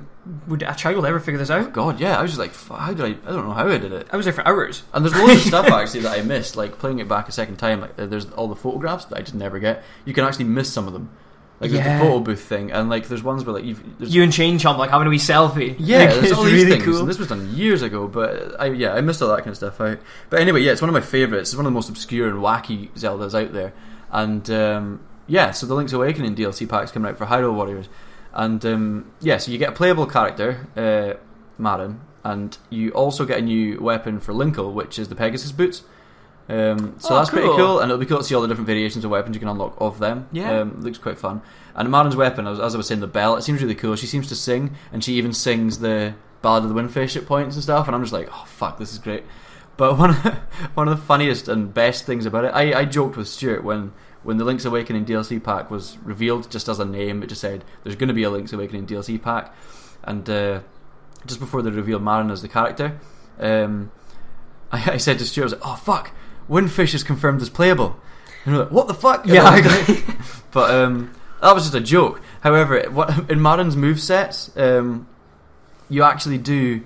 Speaker 1: would a child ever figure this out?
Speaker 2: God, yeah, I was just like, how did I don't know how I did it.
Speaker 1: I was there for hours.
Speaker 2: And there's loads of stuff actually that I missed, like playing it back a second time. Like there's all the photographs that I just never get. You can actually miss some of them. Like there's the photo booth thing, and like there's ones where like
Speaker 1: you and Chain Chomp like having a wee selfie.
Speaker 2: Yeah,
Speaker 1: like,
Speaker 2: there's all these
Speaker 1: really
Speaker 2: things.
Speaker 1: cool.
Speaker 2: And this was done years ago, but I missed all that kind of stuff out. But anyway, yeah, it's one of my favourites. It's one of the most obscure and wacky Zeldas out there, and so the Link's Awakening DLC pack's coming out for Hyrule Warriors, and so you get a playable character, Marin, and you also get a new weapon for Linkle, which is the Pegasus boots. That's pretty cool, and it'll be cool to see all the different variations of weapons you can unlock of them.
Speaker 1: Yeah,
Speaker 2: looks quite fun. And Marin's weapon, as I was saying, the bell, it seems really cool. She seems to sing, and she even sings the Ballad of the Windfish at points and stuff, and I'm just like, oh fuck, this is great. But one of the funniest and best things about it, I joked with Stuart when the Link's Awakening DLC pack was revealed, just as a name, it just said there's going to be a Link's Awakening DLC pack, and just before they revealed Marin as the character, I said to Stuart, I was like, oh fuck, Windfish is confirmed as playable. And we're like, what the fuck?
Speaker 1: Yeah, I agree.
Speaker 2: But that was just a joke. However, in Marin's movesets, you actually do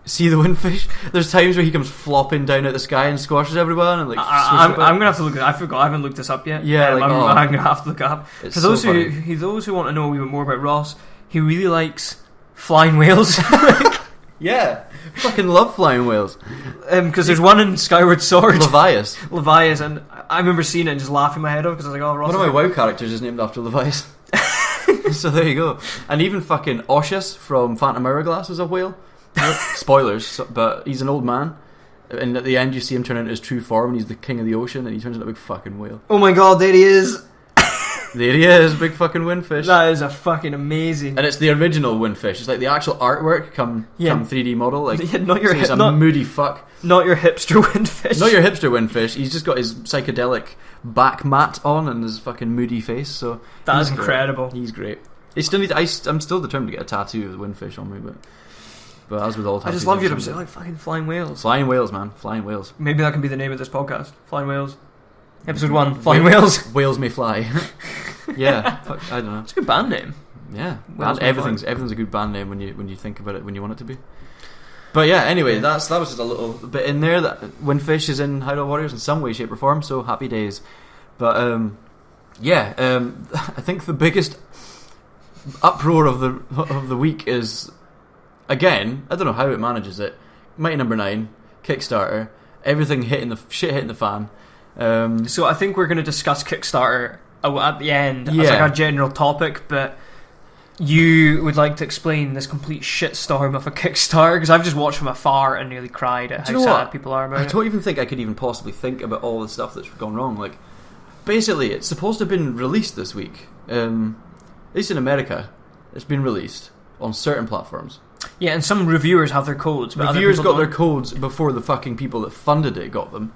Speaker 2: see the Windfish. There's times where he comes flopping down out the sky and squashes everyone. And like,
Speaker 1: I'm gonna have to look. I forgot. I haven't looked this up yet.
Speaker 2: Yeah,
Speaker 1: I'm gonna have to look it up. For those
Speaker 2: so
Speaker 1: who want to know a wee bit more about Ross, he really likes flying whales.
Speaker 2: Yeah, fucking love flying whales.
Speaker 1: Because there's one in Skyward Sword,
Speaker 2: Levias,
Speaker 1: and I remember seeing it and just laughing my head off because I was like, oh, Ross.
Speaker 2: One of my WoW characters is named after Levias. So there you go. And even fucking Oshus from Phantom Hourglass is a whale. Spoilers, but he's an old man. And at the end, you see him turn into his true form, and he's the king of the ocean, and he turns into a big fucking whale.
Speaker 1: Oh my god, there he is.
Speaker 2: There he is, big fucking Windfish.
Speaker 1: That is a fucking amazing.
Speaker 2: And it's the original Windfish. It's like the actual artwork come 3D model. Like,
Speaker 1: not your
Speaker 2: he's a moody fuck.
Speaker 1: Not your hipster Windfish.
Speaker 2: Not your hipster Windfish. He's just got his psychedelic back mat on and his fucking moody face. So
Speaker 1: that is incredible.
Speaker 2: He's great. I'm still determined to get a tattoo of the Windfish on me, but as with all tattoos,
Speaker 1: I just love you to say like fucking flying whales.
Speaker 2: Flying whales, man. Flying whales.
Speaker 1: Maybe that can be the name of this podcast. Flying whales. Episode 1, Flying Whales.
Speaker 2: Whales may fly. Yeah, I don't know.
Speaker 1: It's a good band name.
Speaker 2: Yeah, everything's a good band name when you think about it, when you want it to be. But yeah, anyway, that was just a little bit in there. That Windfish is in Hyrule Warriors in some way, shape, or form. So happy days. But I think the biggest uproar of the week is, again, I don't know how it manages it. Mighty Number 9, Kickstarter, everything hitting the fan.
Speaker 1: So I think we're going to discuss Kickstarter at the end as like a general topic, but you would like to explain this complete shitstorm of a Kickstarter, because I've just watched from afar and nearly cried at how sad people are about it.
Speaker 2: I don't even think I could even possibly think about all the stuff that's gone wrong. Like, basically, it's supposed to have been released this week. At least in America, it's been released on certain platforms.
Speaker 1: Yeah, and some reviewers have their codes. But
Speaker 2: reviewers got their codes before the fucking people that funded it got them.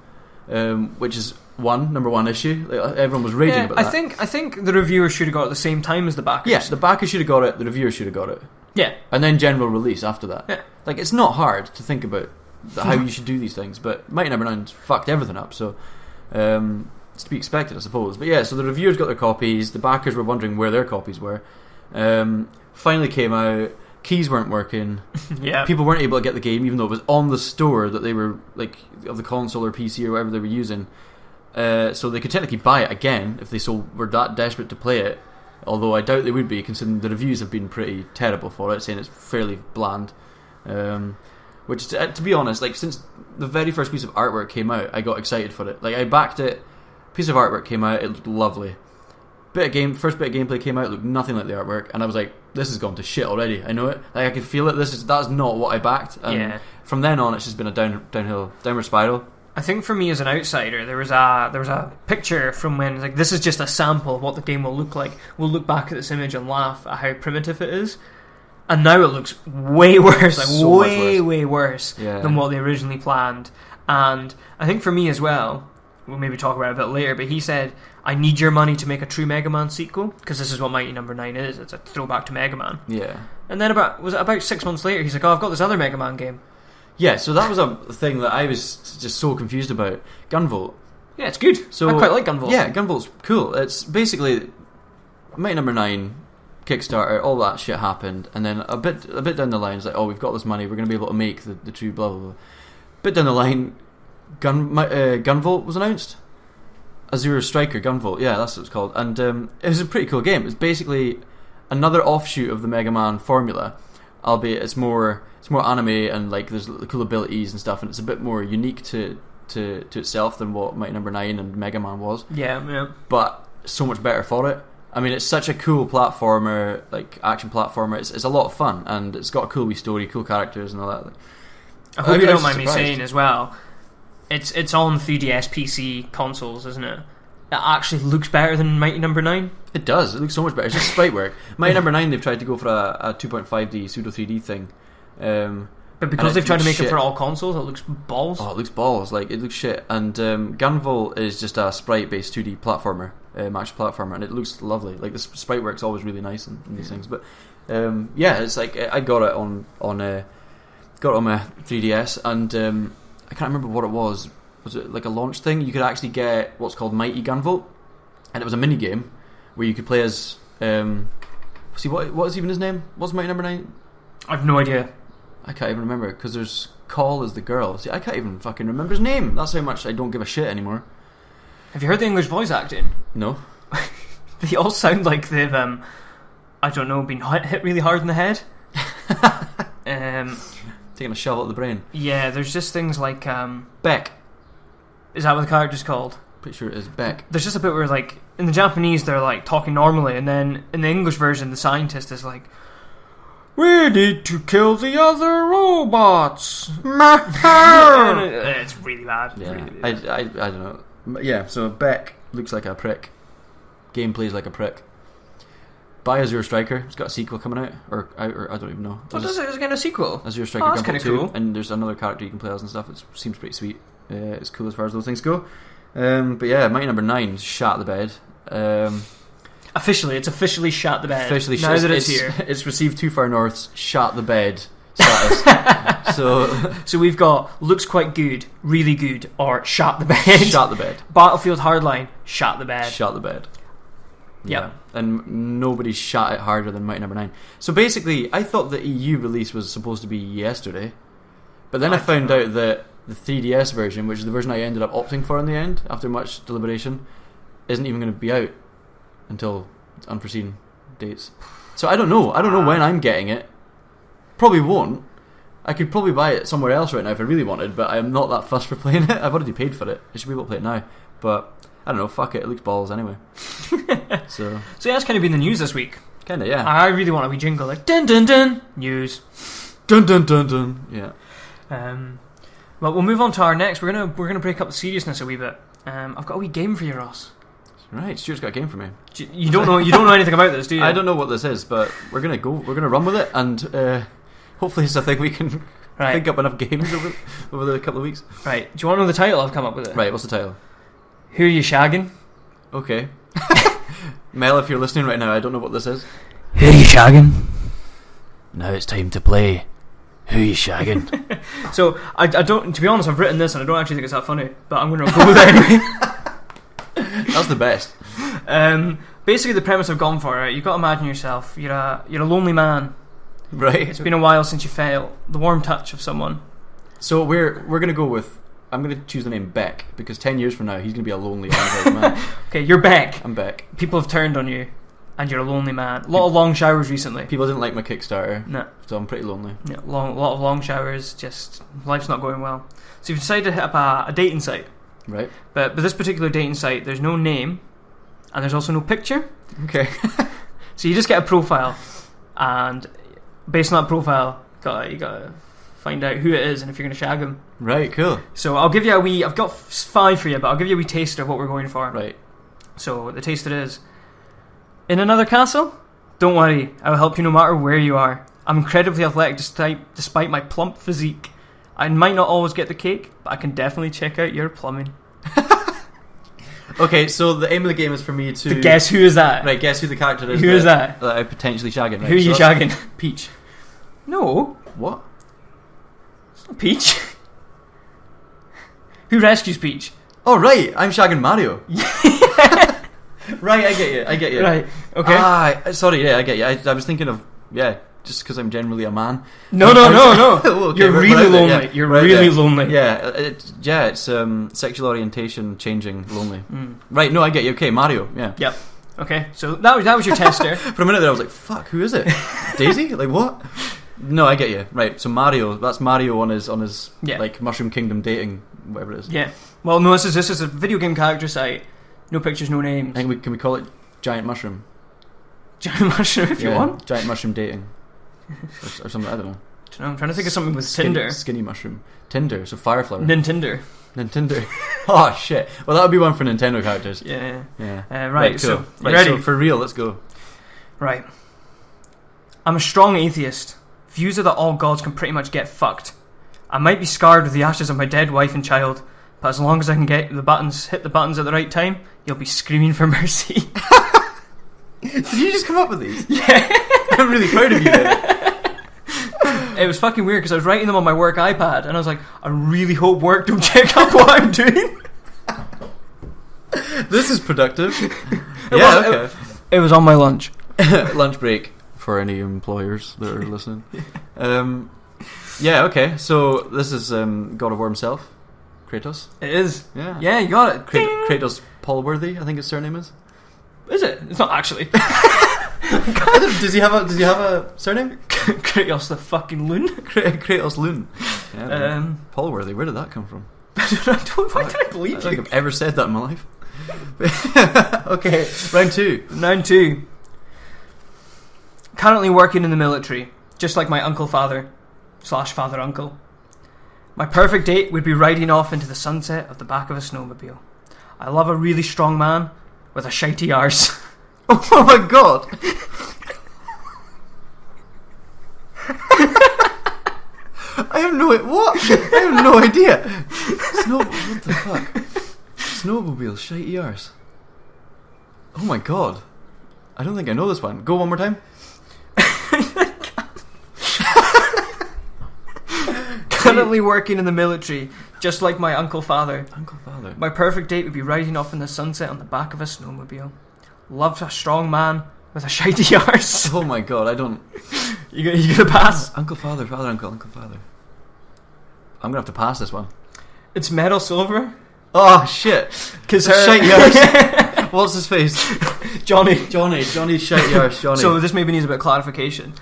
Speaker 2: Which is number one issue. Like, everyone was raging about that.
Speaker 1: I think the reviewers should have got it at the same time as the backers.
Speaker 2: Yes, the backers should have got it, the reviewers should have got it.
Speaker 1: Yeah.
Speaker 2: And then general release after that.
Speaker 1: Yeah.
Speaker 2: Like, it's not hard to think about how you should do these things, but Mighty Number 9's fucked everything up, so it's to be expected, I suppose. But yeah, so the reviewers got their copies, the backers were wondering where their copies were. Finally came out, keys weren't working.
Speaker 1: Yeah.
Speaker 2: People weren't able to get the game, even though it was on the store that they were, like, of the console or PC or whatever they were using. So they could technically buy it again if they were that desperate to play it. Although I doubt they would be, considering the reviews have been pretty terrible for it, saying it's fairly bland. which to be honest, like since the very first piece of artwork came out, I got excited for it. Like I backed it. Piece of artwork came out, it looked lovely. First bit of gameplay came out, it looked nothing like the artwork, and I was like, this has gone to shit already. I know it. Like I can feel it. That's not what I backed. And from then on, it's just been a downward spiral.
Speaker 1: I think for me as an outsider, there was a picture from when like this is just a sample of what the game will look like. We'll look back at this image and laugh at how primitive it is, and now it looks way worse, like so way worse than what they originally planned. And I think for me as well, we'll maybe talk about it a bit later, but he said, I need your money to make a true Mega Man sequel, because this is what Mighty Number 9 is. It's a throwback to Mega Man.
Speaker 2: Yeah.
Speaker 1: And then about 6 months later, he's like, oh, I've got this other Mega Man game.
Speaker 2: Yeah, so that was a thing that I was just so confused about. Gunvolt.
Speaker 1: Yeah, it's good. So I quite like Gunvolt.
Speaker 2: Yeah, Gunvolt's cool. It's basically Mighty Number 9, Kickstarter, all that shit happened, and then a bit down the line, it's like, oh, we've got this money, we're going to be able to make the true blah, blah, blah. Bit down the line, Gunvolt was announced. Azure Striker Gunvolt, yeah, that's what it's called. And it was a pretty cool game. It's basically another offshoot of the Mega Man formula, albeit it's more anime and like there's cool abilities and stuff, and it's a bit more unique to itself than what Mighty Number 9 and Mega Man was.
Speaker 1: Yeah.
Speaker 2: But so much better for it. I mean, it's such a cool platformer, like action platformer. It's a lot of fun, and it's got a cool wee story, cool characters, and all that.
Speaker 1: I hope you don't mind me saying as well. It's on 3DS PC consoles, isn't it? It actually looks better than Mighty Number 9.
Speaker 2: It does. It looks so much better. It's just sprite work. Mighty Number 9, they've tried to go for a 2.5D pseudo 3D thing.
Speaker 1: But because they've tried to make it for all consoles, it looks balls.
Speaker 2: Oh, it looks balls. Like, it looks shit. And Gunvolt is just a sprite-based 2D platformer, action platformer, and it looks lovely. Like, the sprite work's always really nice in these things. But yeah, it's like I got it on my 3DS, and I can't remember what it was. Was it like a launch thing? You could actually get what's called Mighty Gunvolt, and it was a mini game where you could play as what is even his name? What's Mighty Number 9?
Speaker 1: I've no idea.
Speaker 2: I can't even remember, because there's Call as the girl. See, I can't even fucking remember his name. That's how much I don't give a shit anymore.
Speaker 1: Have you heard the English voice acting?
Speaker 2: No.
Speaker 1: They all sound like they've I don't know, been hit really hard in the head.
Speaker 2: Taking a shovel at the brain.
Speaker 1: Yeah, there's just things like
Speaker 2: Beck.
Speaker 1: Is that what the character's called?
Speaker 2: Pretty sure it is Beck.
Speaker 1: There's just a bit where, like, in the Japanese they're like talking normally, and then in the English version the scientist is like, we need to kill the other robots. It's really bad.
Speaker 2: Yeah,
Speaker 1: really bad.
Speaker 2: I don't know. Yeah, so Beck looks like a prick. Game plays like a prick. Buy Azure Striker. It's got a sequel coming out, or I don't even know.
Speaker 1: What does it? Is it getting a sequel?
Speaker 2: Azure Striker
Speaker 1: that's kind of cool.
Speaker 2: And there's another character you can play as and stuff. It seems pretty sweet. It's cool as far as those things go. But yeah, Mighty Number 9 shat the bed.
Speaker 1: It's officially shat the bed.
Speaker 2: Now that it's here, it's received Too Far North's shat the bed status. so
Speaker 1: we've got looks quite good, really good, or shat the bed.
Speaker 2: Shat the bed.
Speaker 1: Battlefield Hardline, shat the bed.
Speaker 2: Shat the bed.
Speaker 1: Yeah.
Speaker 2: And nobody shot it harder than Mighty Number 9. So basically, I thought the EU release was supposed to be yesterday, but then I found out that the 3DS version, which is the version I ended up opting for in the end, after much deliberation, isn't even going to be out until unforeseen dates. So I don't know. I don't know when I'm getting it. Probably won't. I could probably buy it somewhere else right now if I really wanted, but I'm not that fussed for playing it. I've already paid for it. I should be able to play it now. But I don't know, fuck it looks balls anyway. So
Speaker 1: yeah, that's kind of been the news this week.
Speaker 2: Kinda, yeah.
Speaker 1: I really want a wee jingle like dun dun dun news.
Speaker 2: Dun dun dun dun. Yeah.
Speaker 1: Well, we'll move on to our next. We're gonna break up the seriousness a wee bit. I've got a wee game for you, Ross.
Speaker 2: Right, Stuart's got a game for me.
Speaker 1: You don't know anything about this, do you?
Speaker 2: I don't know what this is, but we're gonna run with it, and hopefully it's a thing we can think up enough games over the couple of weeks.
Speaker 1: Right. Do you want to know the title I've come up with it?
Speaker 2: Right, what's the title?
Speaker 1: Who are you shagging?
Speaker 2: Okay. Mel, if you're listening right now, I don't know what this is.
Speaker 1: Who are you shagging?
Speaker 2: Now it's time to play Who You Shagging.
Speaker 1: So, I don't, to be honest, I've written this and I don't actually think it's that funny, but I'm going to go with it anyway.
Speaker 2: That's the best.
Speaker 1: Basically, the premise I've gone for, right, you've got to imagine yourself, you're a lonely man.
Speaker 2: Right.
Speaker 1: It's been a while since you felt the warm touch of someone.
Speaker 2: So we're going to go with, I'm going to choose the name Beck, because 10 years from now he's going to be a lonely man.
Speaker 1: Okay, you're Beck.
Speaker 2: I'm Beck.
Speaker 1: People have turned on you, and you're a lonely man. A lot of long showers recently.
Speaker 2: People didn't like my Kickstarter,
Speaker 1: No.
Speaker 2: so I'm pretty lonely.
Speaker 1: Yeah, a lot of long showers. Just life's not going well. So you've decided to hit up a dating site.
Speaker 2: Right.
Speaker 1: But this particular dating site, there's no name, and there's also no picture.
Speaker 2: Okay.
Speaker 1: So you just get a profile, and based on that profile, you gotta find out who it is and if you're gonna shag him.
Speaker 2: Right. Cool.
Speaker 1: So I'll give you a wee. I've got 5 for you, but I'll give you a wee taster of what we're going for.
Speaker 2: Right.
Speaker 1: So the taster is: in another castle? Don't worry, I will help you no matter where you are. I'm incredibly athletic despite my plump physique. I might not always get the cake, but I can definitely check out your plumbing.
Speaker 2: Okay, so the aim of the game is for me to
Speaker 1: guess who is that?
Speaker 2: Right, guess who the character is.
Speaker 1: Who is that?
Speaker 2: That I potentially shagging. Right?
Speaker 1: Who are you shagging?
Speaker 2: Peach.
Speaker 1: No,
Speaker 2: What?
Speaker 1: it's not Peach. Who rescues Peach?
Speaker 2: Oh right, I'm shagging Mario. Right, I get you.
Speaker 1: Right, okay.
Speaker 2: Sorry, yeah, I get you. I was thinking of just because I'm generally a man.
Speaker 1: No.
Speaker 2: Okay,
Speaker 1: You're really lonely. You're really lonely.
Speaker 2: Yeah, it's sexual orientation changing lonely. Right, no, I get you. Okay, Mario. Yeah.
Speaker 1: Yep. Okay, so that was your tester.
Speaker 2: For a minute there, I was like, "Fuck, who is it? Daisy? Like what?" No, I get you. Right, so Mario. That's Mario on his like Mushroom Kingdom dating, whatever it is.
Speaker 1: Yeah. Well, no, this is a video game character site. No pictures, no names.
Speaker 2: I think can we call it Giant Mushroom?
Speaker 1: Giant Mushroom, if you want.
Speaker 2: Giant Mushroom dating, or something. I don't know.
Speaker 1: I'm trying to think of something with Tinder.
Speaker 2: Skinny Mushroom. Tinder. So Fireflower.
Speaker 1: Nintendo.
Speaker 2: Oh shit. Well, that would be one for Nintendo characters.
Speaker 1: Yeah.
Speaker 2: Right. Cool.
Speaker 1: So
Speaker 2: Right,
Speaker 1: ready?
Speaker 2: so for real, let's go.
Speaker 1: Right. I'm a strong atheist. Views are that all gods can pretty much get fucked. I might be scarred with the ashes of my dead wife and child, but as long as I can hit the buttons at the right time, you'll be screaming for mercy.
Speaker 2: Did you just come up with these?
Speaker 1: Yeah.
Speaker 2: I'm really proud of you.
Speaker 1: It was fucking weird because I was writing them on my work iPad, and I was like, I really hope work don't check up what I'm doing.
Speaker 2: This is productive. Okay.
Speaker 1: It was on my lunch.
Speaker 2: Lunch break for any employers that are listening. Okay. So this is God of War himself, Kratos.
Speaker 1: It is.
Speaker 2: Yeah.
Speaker 1: Yeah, you got it.
Speaker 2: Kratos Paulworthy, I think his surname is.
Speaker 1: Is it? It's not actually.
Speaker 2: Does he have a surname?
Speaker 1: Kratos the fucking loon.
Speaker 2: Kratos Loon. Yeah, Paulworthy. Where did that come from?
Speaker 1: Why did I believe
Speaker 2: I don't
Speaker 1: you?
Speaker 2: think I've ever said that in my life. Okay, round 2.
Speaker 1: Round 2. Currently working in the military, just like my father/father uncle. My perfect date would be riding off into the sunset of the back of a snowmobile. I love a really strong man with a shitey arse.
Speaker 2: Oh my god! I have no idea. What the fuck? Snowmobile, shitey arse. Oh my god! I don't think I know this one. Go one more time.
Speaker 1: Currently working in the military, just like my father.
Speaker 2: Uncle Father.
Speaker 1: My perfect date would be riding off in the sunset on the back of a snowmobile. Loves a strong man with a shitey arse.
Speaker 2: Oh my god! I don't.
Speaker 1: You gonna pass?
Speaker 2: Uncle Father, Uncle Father. I'm gonna have to pass this one.
Speaker 1: It's Metal Silver.
Speaker 2: Oh shit!
Speaker 1: Because
Speaker 2: shitey arse. What's his face?
Speaker 1: Johnny's
Speaker 2: shitey arse. Johnny.
Speaker 1: So this maybe needs a bit of clarification.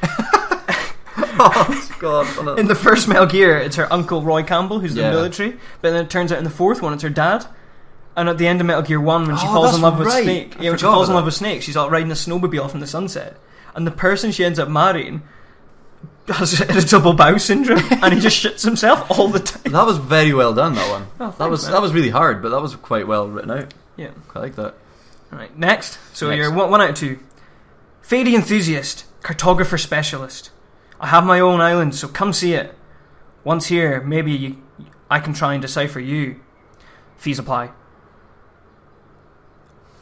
Speaker 2: Oh god!
Speaker 1: In the first Metal Gear, it's her uncle Roy Campbell, who's in the
Speaker 2: Yeah.
Speaker 1: military. But then it turns out in the fourth one, it's her dad. And at the end of Metal Gear 1, when she falls in love with
Speaker 2: right.
Speaker 1: Snake,
Speaker 2: I
Speaker 1: when she
Speaker 2: forgot
Speaker 1: falls in
Speaker 2: about
Speaker 1: love with Snake, she's out riding a snowmobile off in the sunset. And the person she ends up marrying has irritable bowel syndrome, and he just shits himself all the time.
Speaker 2: That was very well done. That one.
Speaker 1: Oh,
Speaker 2: that
Speaker 1: thanks, man.
Speaker 2: was really hard, but that was quite well written out.
Speaker 1: Yeah.
Speaker 2: Quite like that.
Speaker 1: Alright, next. So
Speaker 2: Next.
Speaker 1: you're 1 out of 2. Fairy enthusiast, cartographer specialist. I have my own island, so come see it. Once here, maybe I can try and decipher you. Fees apply.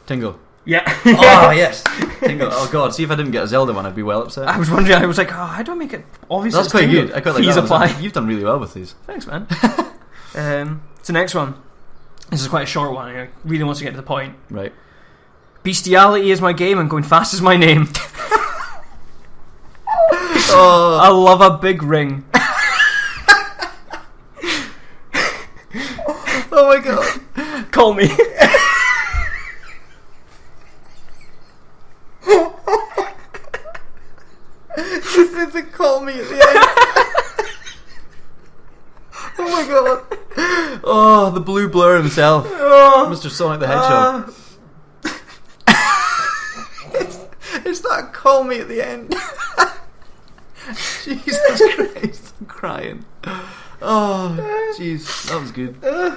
Speaker 2: Tingle.
Speaker 1: Yeah.
Speaker 2: Oh yes. Tingle. Oh god. See if I didn't get a Zelda one, I'd be well upset.
Speaker 1: I was wondering. I was like, how do I make it obvious?
Speaker 2: That's
Speaker 1: it's
Speaker 2: quite
Speaker 1: Tingle?
Speaker 2: good. I quite like
Speaker 1: Fees
Speaker 2: that one.
Speaker 1: apply.
Speaker 2: You've done really well with these.
Speaker 1: Thanks, man. So next one. This is quite a short one. I really want to get to the point.
Speaker 2: Right.
Speaker 1: Bestiality is my game, and going fast is my name.
Speaker 2: Oh.
Speaker 1: I love a big ring.
Speaker 2: Oh my god.
Speaker 1: Call me.
Speaker 2: god! Oh, the blue blur himself, Mr. Sonic the Hedgehog.
Speaker 3: It's that call me at the end.
Speaker 2: Jesus Christ, I'm crying. Oh, jeez, that was good.
Speaker 1: I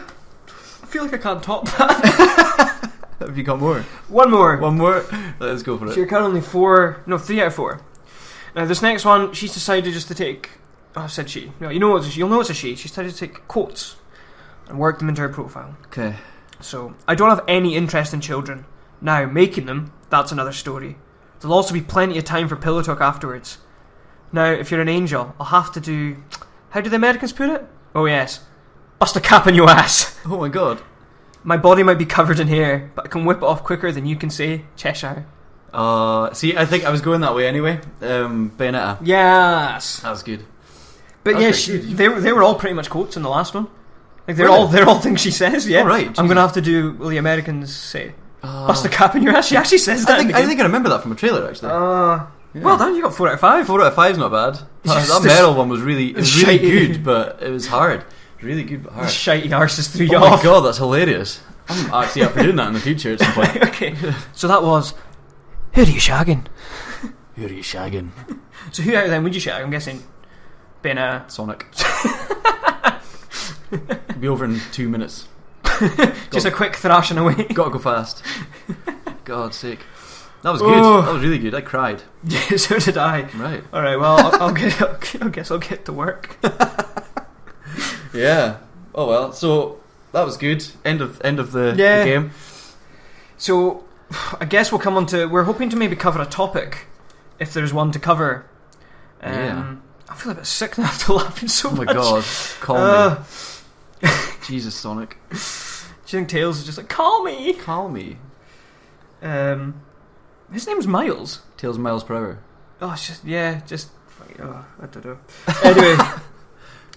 Speaker 1: feel like I can't top that.
Speaker 2: Have you got more?
Speaker 1: One more.
Speaker 2: Let's go for it.
Speaker 1: So you're currently 3 out of 4. Now this next one, she's decided just to take. Oh, I said she. No, you'll know it's a she. She decided to take quotes and work them into her profile.
Speaker 2: Okay.
Speaker 1: So I don't have any interest in children. Now making them, that's another story. There'll also be plenty of time for pillow talk afterwards. Now, if you're an angel, I'll have to do. How do the Americans put it? Oh yes, bust a cap in your ass.
Speaker 2: Oh my god.
Speaker 1: My body might be covered in hair, but I can whip it off quicker than you can say Cheshire.
Speaker 2: See, I think I was going that way anyway. Bayonetta.
Speaker 1: Yes.
Speaker 2: That was good.
Speaker 1: But
Speaker 2: That's
Speaker 1: yeah,
Speaker 2: very good.
Speaker 1: they were all pretty much quotes in the last one. Like they're
Speaker 2: Really?
Speaker 1: all things she says. Yeah.
Speaker 2: Oh, right,
Speaker 1: I'm
Speaker 2: Jesus.
Speaker 1: gonna have to do. Will the Americans say bust a cap in your ass? She actually says that.
Speaker 2: I think I remember that from a trailer actually. Yeah.
Speaker 1: Well done, you got 4 out of 5.
Speaker 2: 4 out of 5 is not bad. That Meryl one was really
Speaker 1: shitey.
Speaker 2: good, but it was hard. Really good, but
Speaker 1: The
Speaker 2: hard.
Speaker 1: shitey arses threw you
Speaker 2: Oh my
Speaker 1: off.
Speaker 2: god, that's hilarious. I'm actually up for doing that in the future at some point.
Speaker 1: Okay, so that was. Who are you shagging?
Speaker 2: Who are you shagging?
Speaker 1: So who out of them would you shag? I'm guessing.
Speaker 2: Sonic. Be over in 2 minutes.
Speaker 1: Just a quick thrashing away.
Speaker 2: Gotta go fast. God's sake. That was good.
Speaker 1: Oh.
Speaker 2: That was really good. I cried.
Speaker 1: Yeah, so did I.
Speaker 2: Right.
Speaker 1: All right. Well, I guess I'll get to work.
Speaker 2: Yeah. Oh well. So that was good. End of the
Speaker 1: Yeah.
Speaker 2: game.
Speaker 1: So I guess we'll come on to. We're hoping to maybe cover a topic, if there's one to cover.
Speaker 2: Yeah.
Speaker 1: I feel a bit sick now after laughing so
Speaker 2: Oh my
Speaker 1: much.
Speaker 2: god. Call me. Jesus, Sonic.
Speaker 1: Do you think Tails is just like, call me?
Speaker 2: Call me.
Speaker 1: His name's Miles.
Speaker 2: Tails miles per hour.
Speaker 1: Oh, it's just I don't know. Anyway,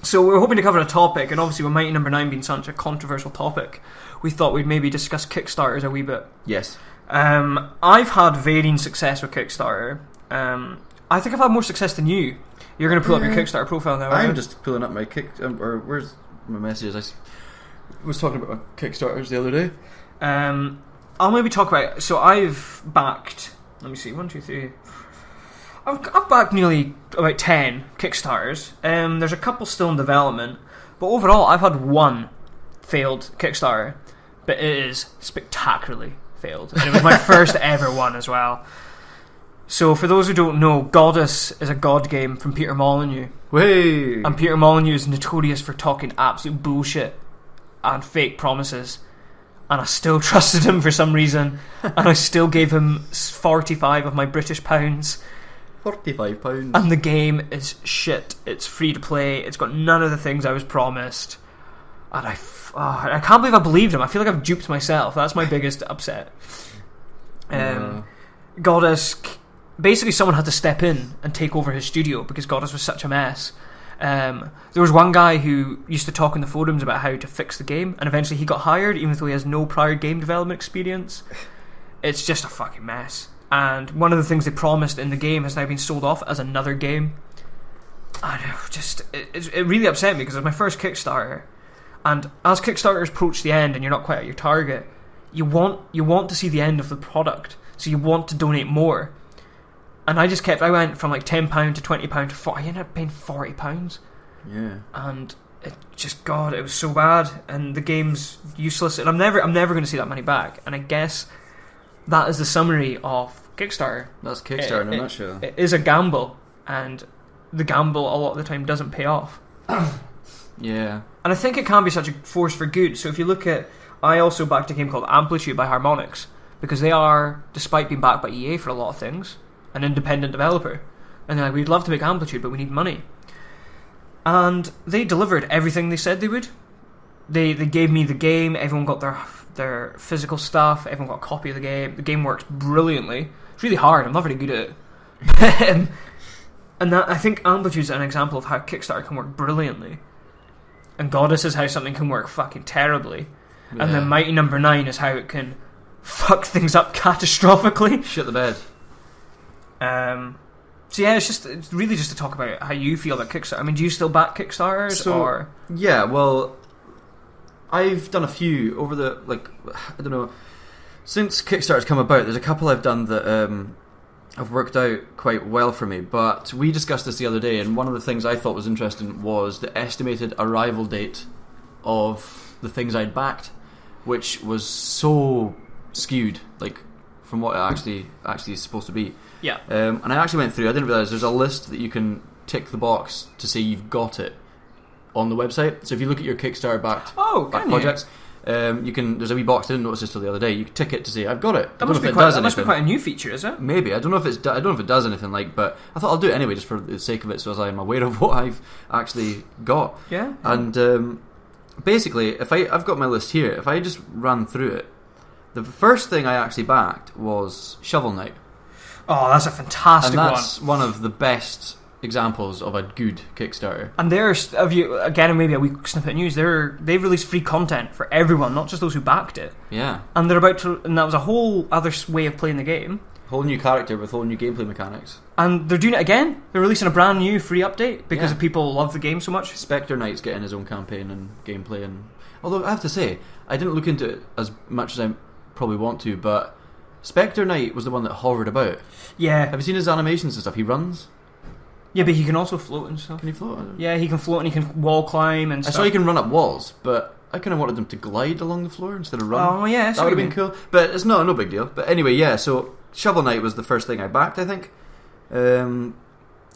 Speaker 1: so we're hoping to cover a topic, and obviously with Mighty Number 9 being such a controversial topic, we thought we'd maybe discuss Kickstarters a wee bit.
Speaker 2: Yes.
Speaker 1: I've had varying success with Kickstarter. I think I've had more success than you. You're going to pull up your Kickstarter profile now,
Speaker 2: I'm
Speaker 1: right?
Speaker 2: just pulling up my or where's my messages? I was talking about my Kickstarters the other day.
Speaker 1: I'll maybe talk about. So I've backed. Let me see. 1, 2, 3. I've backed nearly about 10 Kickstarters. There's a couple still in development, but overall I've had one failed Kickstarter, but it is spectacularly failed, and it was my first ever one as well. So for those who don't know, Goddess is a god game from Peter Molyneux.
Speaker 2: Way.
Speaker 1: And Peter Molyneux is notorious for talking absolute bullshit and fake promises. And I still trusted him for some reason. And I still gave him 45 of my British pounds.
Speaker 2: £45.
Speaker 1: And the game is shit. It's free to play. It's got none of the things I was promised. And I can't believe I believed him. I feel like I've duped myself. That's my biggest upset. Goddess... Basically, someone had to step in and take over his studio because Goddess was such a mess. There was one guy who used to talk in the forums about how to fix the game, and eventually he got hired, even though he has no prior game development experience. It's just a fucking mess. And one of the things they promised in the game has now been sold off as another game. I don't know, it really upset me because it was my first Kickstarter. And as Kickstarters approach the end and you're not quite at your target, you want to see the end of the product, so you want to donate more. And I went from like £10 to £20 to 40. I ended up paying £40.
Speaker 2: Yeah.
Speaker 1: And it just, God, it was so bad. And the game's useless. And I'm never going to see that money back. And I guess that is the summary of Kickstarter.
Speaker 2: That's Kickstarter in a nutshell.
Speaker 1: It is a gamble. And the gamble a lot of the time doesn't pay off.
Speaker 2: Yeah.
Speaker 1: And I think it can be such a force for good. So if you look at... I also backed a game called Amplitude by Harmonix. Because they are, despite being backed by EA for a lot of things, an independent developer, and they're like, we'd love to make Amplitude, but we need money. And they delivered everything they said they would. They gave me the game. Everyone got their physical stuff. Everyone got a copy of the game. The game works brilliantly. It's really hard. I'm not very good at it. And that, I think Amplitude is an example of how Kickstarter can work brilliantly. And Goddess is how something can work fucking terribly.
Speaker 2: Yeah.
Speaker 1: And then Mighty Number 9 is how it can fuck things up catastrophically.
Speaker 2: Shit the bed.
Speaker 1: So yeah, it's really just to talk about how you feel about Kickstarter. I mean, do you still back Kickstarters or?
Speaker 2: Yeah, well, I've done a few over the I don't know, since Kickstarter's come about. There's a couple I've done that have worked out quite well for me. But we discussed this the other day, and one of the things I thought was interesting was the estimated arrival date of the things I'd backed, which was so skewed, like from what it actually is supposed to be.
Speaker 1: Yeah.
Speaker 2: And I actually went through. I didn't realize there's a list that you can tick the box to say you've got it on the website. So if you look at your Kickstarter backed projects, you can. There's a wee box. I didn't notice this till the other day. You can tick it to say I've got it.
Speaker 1: That must be quite a new feature, is it?
Speaker 2: Maybe. I don't know if it does anything but I thought I'll do it anyway, just for the sake of it, so as I'm aware of what I've actually got.
Speaker 1: Yeah.
Speaker 2: And basically, I've got my list here. If I just ran through it, the first thing I actually backed was Shovel Knight.
Speaker 1: Oh, that's a fantastic one.
Speaker 2: And that's one of the best examples of a good Kickstarter.
Speaker 1: And there's, again, maybe a wee snippet of news, they've released free content for everyone, not just those who backed it.
Speaker 2: Yeah.
Speaker 1: And they're about to, and that was a whole other way of playing the game.
Speaker 2: Whole new character with whole new gameplay mechanics.
Speaker 1: And they're doing it again. They're releasing a brand new free update because people love the game so much.
Speaker 2: Spectre Knight's getting his own campaign and gameplay. And although I have to say, I didn't look into it as much as I probably want to, but Spectre Knight was the one that hovered about.
Speaker 1: Yeah.
Speaker 2: Have you seen his animations and stuff? He runs.
Speaker 1: Yeah, but he can also float and stuff.
Speaker 2: Can he float?
Speaker 1: Yeah, he can float and he can wall climb and stuff.
Speaker 2: I saw he can run up walls, but I kind of wanted him to glide along the floor instead of run.
Speaker 1: Oh, yeah.
Speaker 2: That would have been cool. But it's no big deal. But anyway, yeah, so Shovel Knight was the first thing I backed, I think.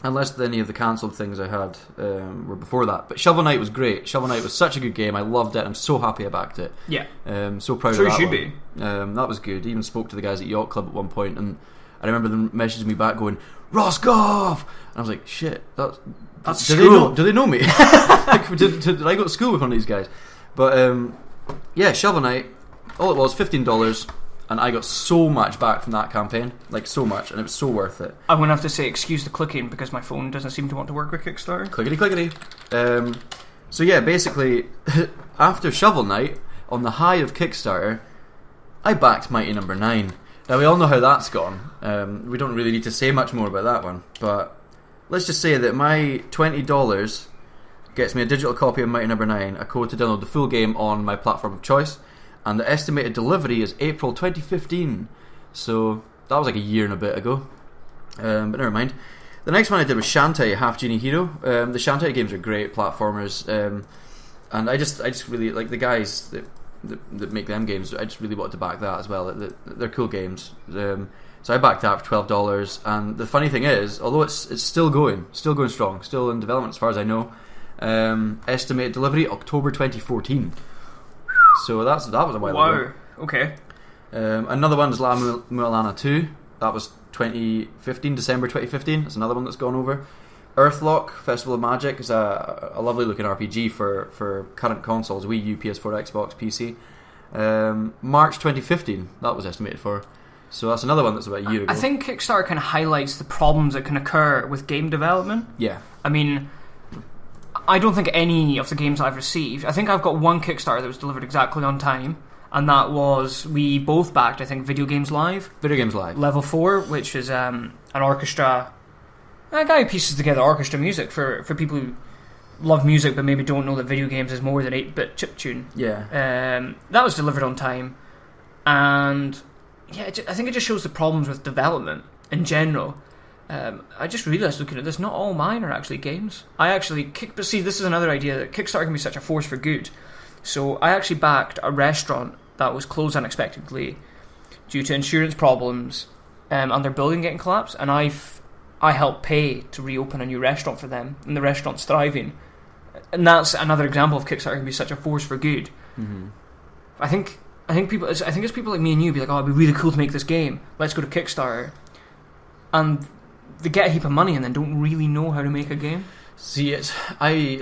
Speaker 2: Unless any of the cancelled things I had were before that. But Shovel Knight was great. Shovel Knight was such a good game. I loved it. I'm so happy I backed it.
Speaker 1: Yeah.
Speaker 2: So proud
Speaker 1: sure
Speaker 2: of that
Speaker 1: you should
Speaker 2: one.
Speaker 1: be.
Speaker 2: That was good. Even spoke to the guys at Yacht Club at one point, and I remember them messaging me back going, Roscoff! And I was like, shit, that's
Speaker 1: school.
Speaker 2: Do they know me? Like, did I go to school with one of these guys? But yeah, Shovel Knight, all it was, $15, and I got so much back from that campaign, like so much, and it was so worth it.
Speaker 1: I'm going to have to say excuse the clicking because my phone doesn't seem to want to work with Kickstarter.
Speaker 2: Clickety. So yeah, basically, after Shovel Knight, on the high of Kickstarter, I backed Mighty Number 9. Now we all know how that's gone. We don't really need to say much more about that one, but let's just say that my $20 gets me a digital copy of Mighty Number 9, a code to download the full game on my platform of choice, and the estimated delivery is April 2015. So that was like a year and a bit ago. But never mind. The next one I did was Shantae, Half Genie Hero. The Shantae games are great platformers, and I just really like the guys that make them games. I just really wanted to back that as well. They're cool games. So I backed that for $12. And the funny thing is, although it's still going strong, still in development as far as I know. Estimated delivery October 2014. So that was a while ago.
Speaker 1: Wow. Okay.
Speaker 2: Another one is La Mulana 2. That was 2015, December 2015. That's another one that's gone over. Earthlock, Festival of Magic is a lovely looking RPG for current consoles, Wii U, PS4, Xbox, PC. March 2015, that was estimated for. So that's another one that's about a year ago.
Speaker 1: I think Kickstarter kind of highlights the problems that can occur with game development.
Speaker 2: Yeah.
Speaker 1: I mean, I don't think any of the games I've received, I think I've got one Kickstarter that was delivered exactly on time, and that was, we both backed, I think, Video Games Live.
Speaker 2: Video Games Live.
Speaker 1: Level 4, which is an orchestra, a guy who pieces together orchestra music for people who love music but maybe don't know that video games is more than 8-bit chiptune.
Speaker 2: Yeah.
Speaker 1: That was delivered on time, and yeah, I think it just shows the problems with development in general. I just realised looking at this, not all mine are actually games. But see, this is another idea that Kickstarter can be such a force for good. So I actually backed a restaurant that was closed unexpectedly due to insurance problems and their building getting collapsed, and I helped pay to reopen a new restaurant for them, and the restaurant's thriving. And that's another example of Kickstarter can be such a force for good.
Speaker 2: Mm-hmm.
Speaker 1: I think it's people like me and you be like, oh, it'd be really cool to make this game. Let's go to Kickstarter, and they get a heap of money and then don't really know how to make a game.
Speaker 2: See, I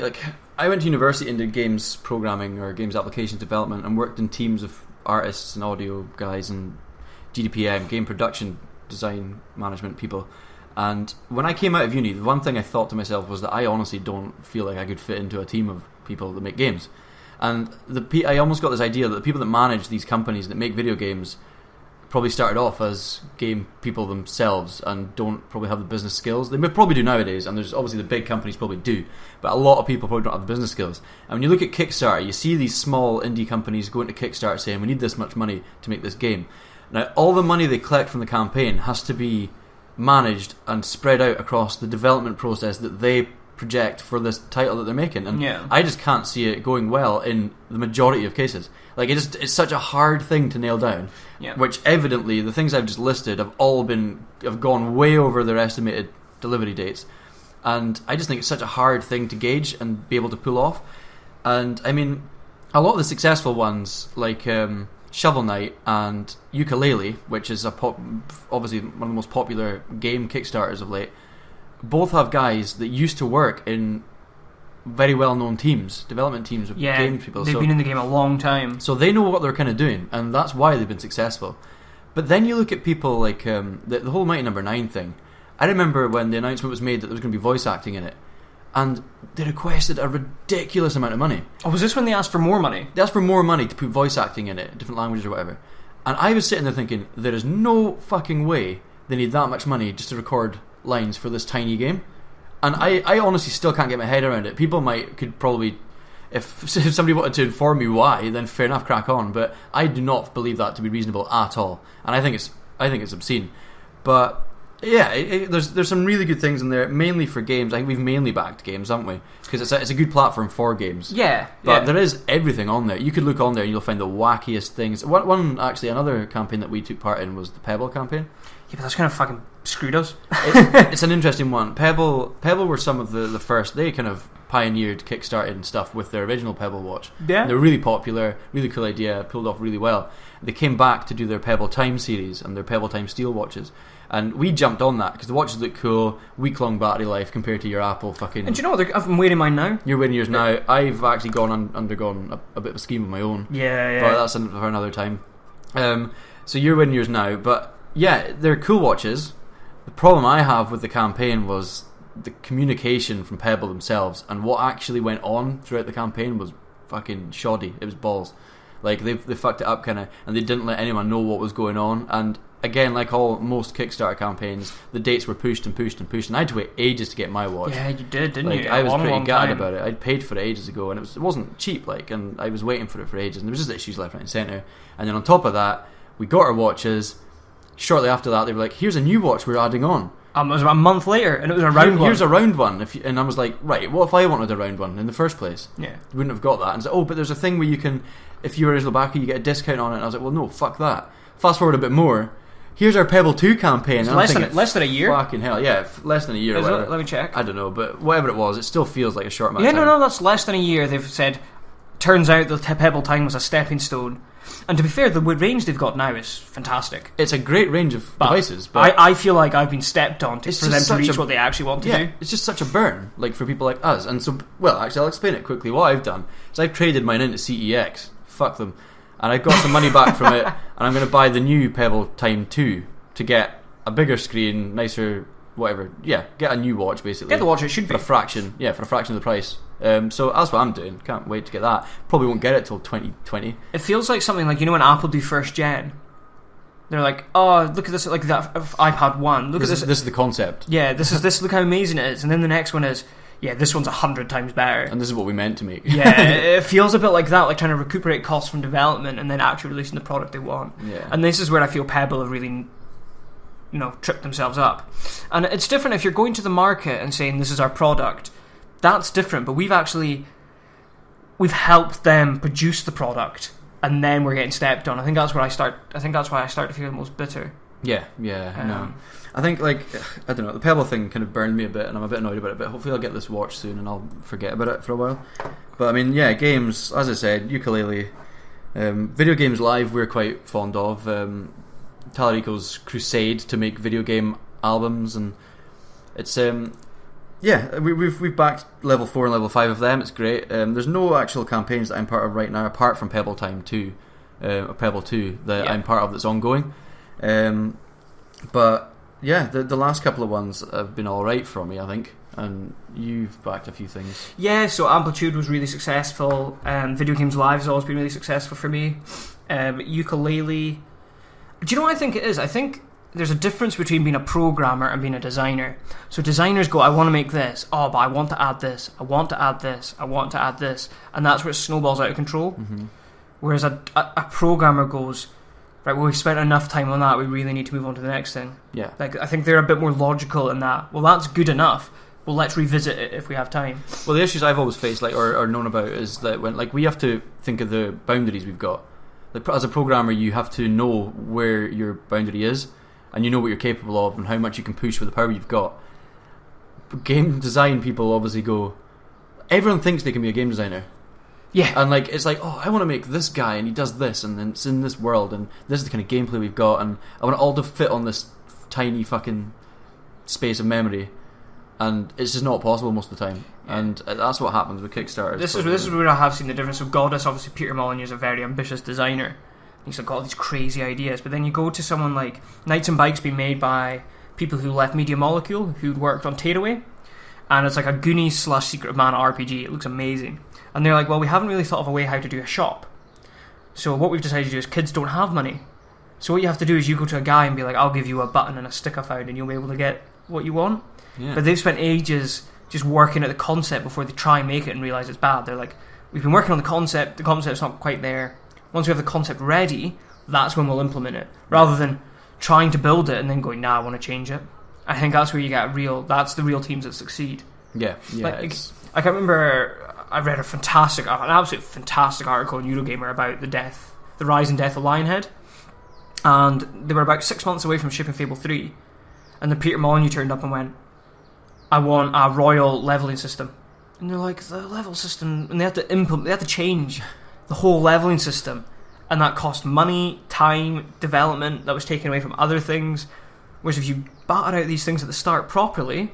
Speaker 2: went to university and did games programming or games application development and worked in teams of artists and audio guys and GDPM, game production design management people. And when I came out of uni, the one thing I thought to myself was that I honestly don't feel like I could fit into a team of people that make games. And I almost got this idea that the people that manage these companies that make video games probably started off as game people themselves and don't probably have the business skills. They probably do nowadays, and there's obviously the big companies probably do, but a lot of people probably don't have the business skills. And when you look at Kickstarter, you see these small indie companies going to Kickstarter saying, we need this much money to make this game. Now, all the money they collect from the campaign has to be managed and spread out across the development process that they project for this title that they're making, and I just can't see it going well in the majority of cases. Like, it's such a hard thing to nail down, which evidently the things I've just listed have gone way over their estimated delivery dates, and I just think it's such a hard thing to gauge and be able to pull off. And I mean, a lot of the successful ones, like Shovel Knight and Yooka-Laylee, which is obviously one of the most popular game Kickstarters of late, both have guys that used to work in very well-known teams, development teams of game people.
Speaker 1: They've been in the game a long time.
Speaker 2: So they know what they're kind of doing, and that's why they've been successful. But then you look at people like the whole Mighty Number 9 thing. I remember when the announcement was made that there was going to be voice acting in it, and they requested a ridiculous amount of money.
Speaker 1: Oh, was this when they asked for more money?
Speaker 2: They asked for more money to put voice acting in it, different languages or whatever. And I was sitting there thinking, there is no fucking way they need that much money just to record lines for this tiny game. And I honestly still can't get my head around it. People could probably, if somebody wanted to inform me why, then fair enough, crack on. But I do not believe that to be reasonable at all. And I think it's obscene. But yeah, there's some really good things in there, mainly for games. I think we've mainly backed games, haven't we? Because it's a good platform for games.
Speaker 1: Yeah.
Speaker 2: But there is everything on there. You could look on there and you'll find the wackiest things. Another campaign that we took part in was the Pebble campaign.
Speaker 1: Yeah, but that's kind of fucking screwed us.
Speaker 2: It's an interesting one. Pebble were some of the first. They kind of pioneered Kickstarter and stuff with their original Pebble watch.
Speaker 1: Yeah.
Speaker 2: They're really popular, really cool idea, pulled off really well. They came back to do their Pebble Time series and their Pebble Time Steel watches. And we jumped on that because the watches look cool, week-long battery life compared to your Apple fucking...
Speaker 1: And do you know what? I've been wearing mine now.
Speaker 2: You're wearing yours now. I've actually undergone a bit of a scheme of my own.
Speaker 1: Yeah.
Speaker 2: But that's for another time. So you're wearing yours now, but yeah, they're cool watches. The problem I have with the campaign was the communication from Pebble themselves, and what actually went on throughout the campaign was fucking shoddy. It was balls. Like, they fucked it up kind of, and they didn't let anyone know what was going on. And again, like most Kickstarter campaigns, the dates were pushed, and I had to wait ages to get my watch.
Speaker 1: Yeah, you did, didn't you?
Speaker 2: I was pretty gutted about it. I'd paid for it ages ago, and it wasn't cheap, and I was waiting for it for ages, and there was just issues left, right and centre. And then on top of that, we got our watches. Shortly after that, they were like, here's a new watch we're adding on.
Speaker 1: It was about a month later, and it was a round one.
Speaker 2: Here's a round one. And I was like, right, what if I wanted a round one in the first place?
Speaker 1: Yeah.
Speaker 2: You wouldn't have got that. And so, but there's a thing where you can, if you're original backer, you get a discount on it. And I was like, well, no, fuck that. Fast forward a bit more. Here's our Pebble 2 campaign.
Speaker 1: It's less than a year?
Speaker 2: Fucking hell, yeah, less than a year.
Speaker 1: Let me check.
Speaker 2: I don't know, but whatever it was, it still feels like a short amount of
Speaker 1: time.
Speaker 2: No,
Speaker 1: that's less than a year. They've said, turns out the Pebble Time was a stepping stone. And to be fair, the range they've got now is fantastic.
Speaker 2: It's a great range of devices. But
Speaker 1: I feel like I've been stepped on for them to reach what they actually want to do.
Speaker 2: It's just such a burn, for people like us. And so, actually, I'll explain it quickly. What I've done is I've traded mine into CEX. Fuck them. And I got some money back from it, and I'm going to buy the new Pebble Time 2 to get a bigger screen, nicer, whatever. Yeah, get a new watch, basically.
Speaker 1: Get the watch, it should be.
Speaker 2: For a fraction of the price. So that's what I'm doing. Can't wait to get that. Probably won't get it till 2020.
Speaker 1: It feels like something like, when Apple do first gen, they're like, oh, look at this, like that iPad 1. Look at this.
Speaker 2: This is the concept.
Speaker 1: Yeah, this. Look how amazing it is. And then the next one is, yeah, this one's 100 times better.
Speaker 2: And this is what we meant to make.
Speaker 1: Yeah, it feels a bit like that, like trying to recuperate costs from development and then actually releasing the product they want.
Speaker 2: Yeah.
Speaker 1: And this is where I feel Pebble have really, tripped themselves up. And it's different if you're going to the market and saying this is our product. That's different, but we've helped them produce the product, and then we're getting stepped on. I think that's why I start to feel the most bitter.
Speaker 2: Yeah. No. I think, I don't know, the Pebble thing kind of burned me a bit, and I'm a bit annoyed about it, but hopefully I'll get this watch soon and I'll forget about it for a while. But I mean, yeah, games, as I said, Yooka-Laylee, video games live we're quite fond of. Talarico's crusade to make video game albums, and it's we've backed level 4 and level 5 of them. It's great. There's no actual campaigns that I'm part of right now apart from Pebble Time 2 or Pebble 2 that I'm part of that's ongoing. But yeah, the last couple of ones have been alright for me, I think. And you've backed a few things.
Speaker 1: Yeah, so Amplitude was really successful. Video Games Live has always been really successful for me. Yooka-Laylee, Do you know what I think it is? I think there's a difference between being a programmer and being a designer. So designers go, I want to make this. Oh, but I want to add this. I want to add this. I want to add this. And that's where it snowballs out of control.
Speaker 2: Mm-hmm.
Speaker 1: Whereas a programmer goes, right, well, we've spent enough time on that. We really need to move on to the next thing.
Speaker 2: Yeah.
Speaker 1: Like, I think they're a bit more logical in that. Well, that's good enough. Well, let's revisit it if we have time.
Speaker 2: Well, the issues I've always faced, like, or known about, is that when, like, we have to think of the boundaries we've got. Like, as a programmer, you have to know where your boundary is, and you know what you're capable of, and how much you can push with the power you've got. But game design people obviously go, everyone thinks they can be a game designer.
Speaker 1: Yeah.
Speaker 2: And, like, it's like, oh, I want to make this guy, and he does this, and then it's in this world, and this is the kind of gameplay we've got, and I want it all to fit on this tiny fucking space of memory. And it's just not possible most of the time, and that's what happens with Kickstarter.
Speaker 1: This is where I have seen the difference. So Goddess, obviously, Peter Molyneux is a very ambitious designer. He's got all these crazy ideas, but then you go to someone like Knights and Bikes, being made by people who left Media Molecule, who'd worked on Takeaway, and it's like a Goonies / Secret of Mana RPG. It looks amazing, and they're like, well, we haven't really thought of a way how to do a shop. So what we've decided to do is kids don't have money. So what you have to do is you go to a guy and be like, I'll give you a button and a stick I found, and you'll be able to get what you want.
Speaker 2: Yeah.
Speaker 1: But they've spent ages just working at the concept before they try and make it and realise it's bad. They're like, we've been working on the concept's not quite there. Once we have the concept ready, that's when we'll implement it. Rather than trying to build it and then going, nah, I want to change it. I think that's where you get that's the real teams that succeed.
Speaker 2: Yeah.
Speaker 1: Like, I can remember I read an absolute fantastic article in Eurogamer about the rise and death of Lionhead. And they were about 6 months away from shipping Fable 3. And then Peter Molyneux turned up and went, I want a royal leveling system. And they're like, the level system, and they had to change the whole leveling system, and that cost money, time, development that was taken away from other things. Whereas if you batter out these things at the start properly,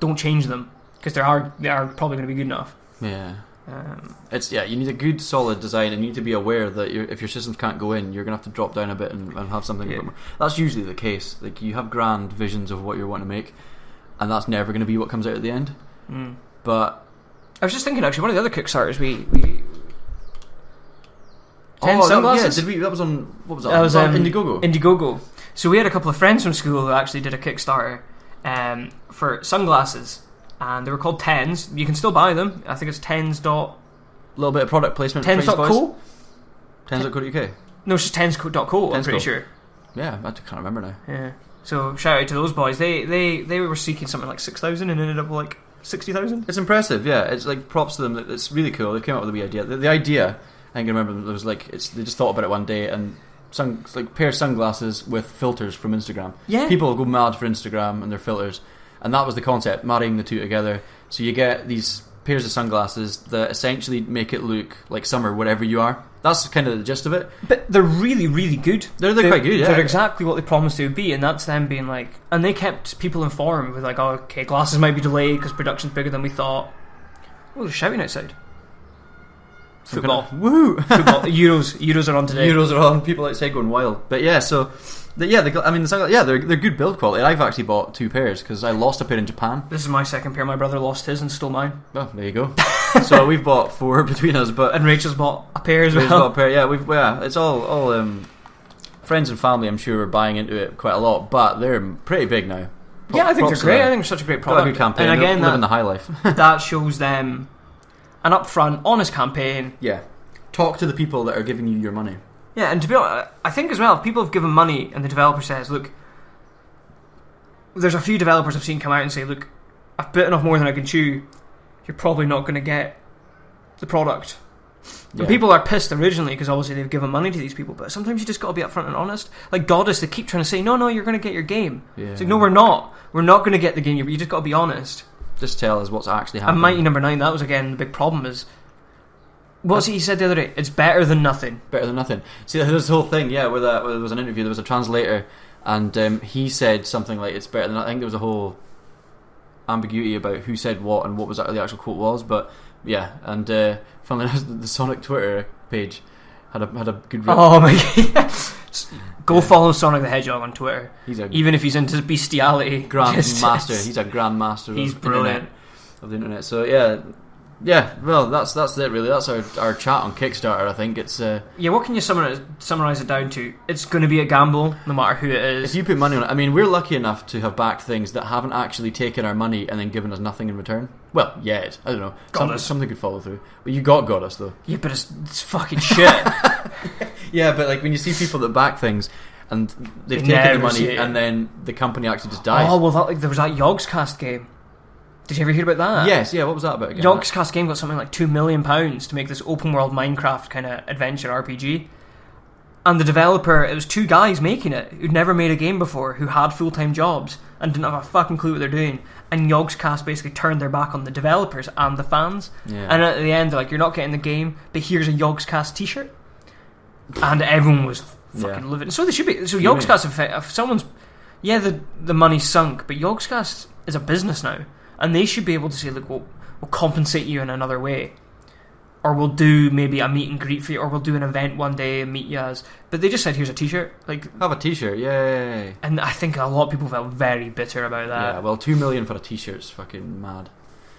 Speaker 1: don't change them, because they are probably going to be good enough.
Speaker 2: Yeah. You need a good solid design, and you need to be aware that if your systems can't go in, you're going to have to drop down a bit and have something.
Speaker 1: Yeah.
Speaker 2: That's usually the case. Like, you have grand visions of what you want to make, and that's never going to be what comes out at the end. But
Speaker 1: I was just thinking, actually, one of the other Kickstarters we 10 sunglasses.
Speaker 2: Yeah, that was on, what was that?
Speaker 1: That was
Speaker 2: Indiegogo.
Speaker 1: Indiegogo. So we had a couple of friends from school who actually did a Kickstarter for sunglasses, and they were called Tens. You can still buy them. I think it's Tens.
Speaker 2: A little bit of product placement.
Speaker 1: Tens.co?
Speaker 2: Tens.co.uk.
Speaker 1: No, it's just Tens.co. I'm pretty sure.
Speaker 2: Yeah, I can't remember now.
Speaker 1: Yeah. So shout out to those boys. They were seeking something like 6,000 and ended up with like 60,000.
Speaker 2: It's impressive. Yeah, it's like props to them. It's really cool. They came up with a wee idea. The idea, I think I remember, it was like they just thought about it one day, and like pair of sunglasses with filters from Instagram.
Speaker 1: Yeah.
Speaker 2: People go mad for Instagram and their filters, and that was the concept, marrying the two together. So you get these pairs of sunglasses that essentially make it look like summer wherever you are. That's kind of the gist of it.
Speaker 1: But they're really, really good.
Speaker 2: They're quite good, yeah.
Speaker 1: They're exactly what they promised they would be, and that's them being like... And they kept people informed with like, oh, okay, glasses might be delayed because production's bigger than we thought. Oh, they're shouting outside. Football.
Speaker 2: Woohoo!
Speaker 1: Football. Euros are on today.
Speaker 2: Euros are on. People outside going wild. But yeah, so... they're good build quality. I've actually bought 2 pairs because I lost a pair in Japan.
Speaker 1: This is my second pair. My brother lost his and stole mine.
Speaker 2: Oh, there you go. So we've bought 4 between us, and
Speaker 1: Rachel's bought a pair as well.
Speaker 2: Rachel's bought a pair. Yeah, it's all friends and family. I'm sure are buying into it quite a lot, but they're pretty big now.
Speaker 1: I think they're great. I think they're such a great product.
Speaker 2: Got a good campaign.
Speaker 1: And again,
Speaker 2: living the high life.
Speaker 1: That shows them an upfront, honest campaign.
Speaker 2: Yeah, talk to the people that are giving you your money.
Speaker 1: Yeah, and to be honest, I think as well, if people have given money and the developer says, look, there's a few developers I've seen come out and say, look, I've bitten off more than I can chew, you're probably not going to get the product. Yeah. And people are pissed originally because obviously they've given money to these people, but sometimes you just got to be upfront and honest. Like Goddess, they keep trying to say, no, you're going to get your game. Yeah. It's like, no, we're not. We're not going to get the game. You just got to be honest.
Speaker 2: Just tell us what's actually happening.
Speaker 1: And Mighty Number 9, that was again the big problem is, what's he said the other day? It's better than nothing.
Speaker 2: Better than nothing. See, this whole thing, where there was an interview, there was a translator, and he said something like, it's better than... I think there was a whole ambiguity about who said what and what was the actual quote was, but yeah, and funnily enough, the Sonic Twitter page had a good...
Speaker 1: Oh my god. Go follow Sonic the Hedgehog on Twitter. Even if he's into bestiality.
Speaker 2: Grand master. He's a grand master.
Speaker 1: He's brilliant.
Speaker 2: Of the internet. So yeah... Yeah, well, that's it really. That's our chat on Kickstarter. I think it's
Speaker 1: Yeah, what can you summarize it down to? It's going to be a gamble, no matter who it is.
Speaker 2: if you put money on it. I mean, we're lucky enough to have backed things that haven't actually taken our money and then given us nothing in return. Well, yet. I don't know. Something could follow through. But you got us though.
Speaker 1: Yeah, but it's fucking shit.
Speaker 2: Yeah, but like when you see people that back things and they've
Speaker 1: They
Speaker 2: taken the
Speaker 1: never see
Speaker 2: money
Speaker 1: it.
Speaker 2: and then the company actually just dies.
Speaker 1: Oh well, there was that Yogscast game. Did you ever hear about that?
Speaker 2: Yes, yeah. What was that about again?
Speaker 1: Yogscast game got something like £2 million to make this open world Minecraft kind of adventure RPG. And the developer, it was two guys making it who'd never made a game before, who had full-time jobs and didn't have a fucking clue what they're doing. And Yogscast basically turned their back on the developers and the fans.
Speaker 2: Yeah.
Speaker 1: And at the end, they're like, you're not getting the game, but here's a Yogscast t-shirt. And everyone was fucking living. So they should be. So Yogscast, if someone's... Yeah, the money's sunk, but Yogscast is a business now. And they should be able to say, look, we'll compensate you in another way. Or we'll do maybe a meet and greet for you, or we'll do an event one day and meet you as... But they just said, here's a t-shirt. Like,
Speaker 2: have a t-shirt, yay.
Speaker 1: and I think a lot of people felt very bitter about that.
Speaker 2: Yeah, well, $2 million for a t-shirt's fucking mad.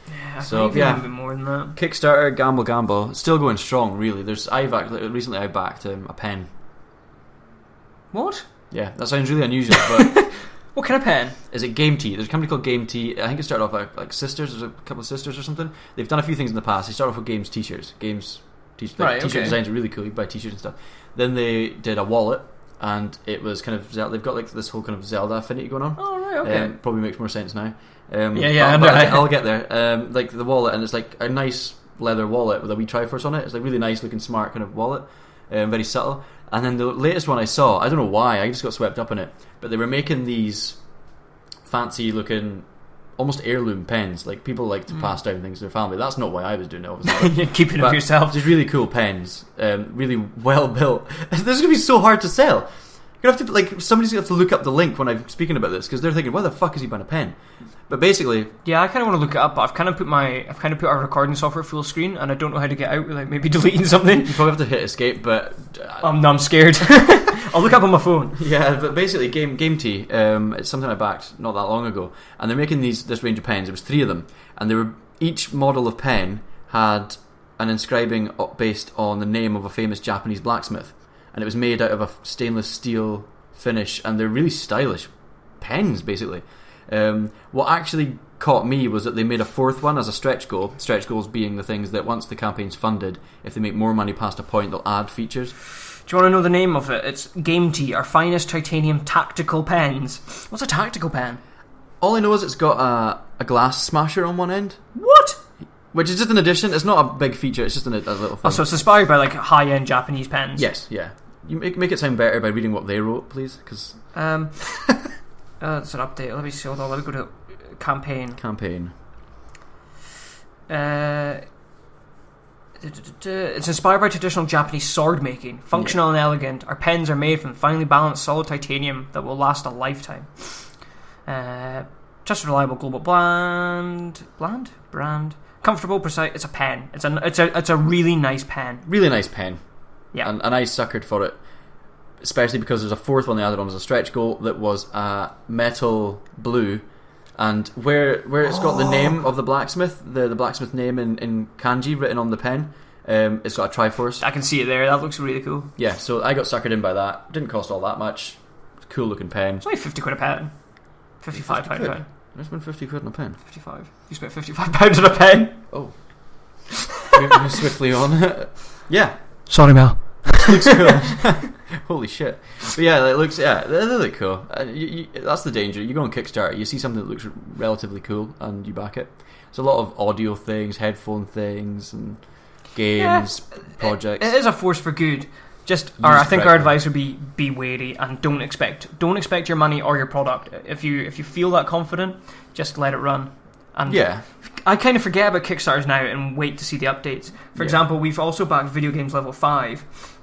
Speaker 1: Yeah,
Speaker 2: So,
Speaker 1: maybe
Speaker 2: yeah.
Speaker 1: a bit more than that.
Speaker 2: Kickstarter, gamble. It's still going strong, really. Recently I backed a pen.
Speaker 1: What?
Speaker 2: Yeah, that sounds really unusual, but...
Speaker 1: What kind of pen?
Speaker 2: Is it Game Tea? There's a company called Game Tea. I think it started off like Sisters. There's a couple of sisters or something. They've done a few things in the past. They started off with Games t-shirts. T-shirt designs are really cool. You can buy t-shirts and stuff. Then they did a wallet, and it was kind of they've got like this whole kind of Zelda affinity going on.
Speaker 1: Oh right, okay.
Speaker 2: Probably makes more sense now.
Speaker 1: I'll
Speaker 2: get there. Like the wallet, and it's like a nice leather wallet with a wee Triforce on it. It's like really nice looking, smart kind of wallet. Very subtle. And then the latest one I saw, I don't know why, I just got swept up in it, but they were making these fancy looking, almost heirloom pens, like people like to pass down things to their family. That's not why I was doing it, obviously.
Speaker 1: You're keeping it for yourself.
Speaker 2: Just really cool pens, really well built. This is going to be so hard to sell. You're gonna have to, like, somebody's going to have to look up the link when I'm speaking about this, because they're thinking, why the fuck is he buying a pen? But basically...
Speaker 1: Yeah, I kind of want to look it up, but I've kind of put our recording software full screen, and I don't know how to get out without maybe deleting something.
Speaker 2: You probably have to hit escape, but...
Speaker 1: I'm scared. I'll look up on my phone.
Speaker 2: Yeah, but basically, Game Tea, it's something I backed not that long ago, and they're making this range of pens. There was 3 of them, and each model of pen had an inscribing based on the name of a famous Japanese blacksmith, and it was made out of a stainless steel finish, and they're really stylish pens, basically. What actually caught me was that they made a 4th one as a stretch goal. Stretch goals being the things that once the campaign's funded, if they make more money past a point, they'll add features.
Speaker 1: Do you want to know the name of it? It's Game Tea, our finest titanium tactical pens. What's a tactical pen?
Speaker 2: All I know is it's got a glass smasher on one end.
Speaker 1: What?
Speaker 2: Which is just an addition. It's not a big feature. It's just a little thing.
Speaker 1: Oh, so it's inspired by like high-end Japanese pens.
Speaker 2: Yes, yeah. You make it sound better by reading what they wrote, please, because
Speaker 1: it's an update. Let me see. Hold on. Let me go to campaign. It's inspired by traditional Japanese sword making. Functional and elegant, our pens are made from finely balanced solid titanium that will last a lifetime. Just reliable global brand. Comfortable, precise. It's a pen. It's a really nice pen.
Speaker 2: Really nice pen.
Speaker 1: Yeah.
Speaker 2: And I suckered for it, especially because there's a 4th one they added on as a stretch goal that was a metal blue, and where it's got the name of the blacksmith, the blacksmith name in kanji written on the pen, it's got a Triforce.
Speaker 1: I can see it there. That looks really cool.
Speaker 2: Yeah, so I got suckered in by that. Didn't cost all that much. Cool looking pen.
Speaker 1: It's only £50 a pen. £55 a pen.
Speaker 2: I spent £50 on a pen.
Speaker 1: 55. You spent £55 on a pen.
Speaker 2: Oh. Moving swiftly on. Yeah.
Speaker 1: Sorry, Mel.
Speaker 2: Looks cool. Holy shit. But yeah, it looks, they look cool. That's the danger. You go on Kickstarter, you see something that looks relatively cool, and you back it. There's a lot of audio things, headphone things, and games, projects.
Speaker 1: It is a force for good. I think our advice would be wary and don't expect your money or your product. If you feel that confident, just let it run. And
Speaker 2: yeah,
Speaker 1: I kind of forget about Kickstarters now and wait to see the updates. For example, we've also backed Video Games Level 5.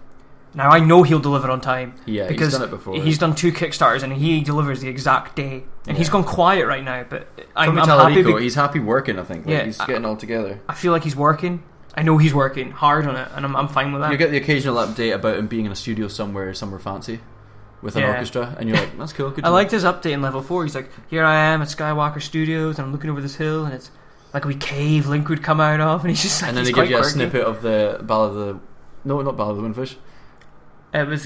Speaker 1: Now I know he'll deliver on time.
Speaker 2: Yeah,
Speaker 1: because
Speaker 2: he's done it before.
Speaker 1: He's done 2 Kickstarters and he delivers the exact day. And he's gone quiet right now, but I'm happy.
Speaker 2: He's happy working. I think. He's getting all together.
Speaker 1: I feel like he's working. I know he's working hard on it, and I'm fine with that.
Speaker 2: You get the occasional update about him being in a studio somewhere fancy, with an orchestra, and you're like, that's cool. Good
Speaker 1: I liked his update in Level 4. He's like, here I am at Skywalker Studios, and I'm looking over this hill, and it's like a wee cave Link would come out of, and he's just like,
Speaker 2: and then
Speaker 1: he's
Speaker 2: they give you a
Speaker 1: quite quirky.
Speaker 2: snippet of the Ballad of the... No, not Ballad of the Windfish.
Speaker 1: It was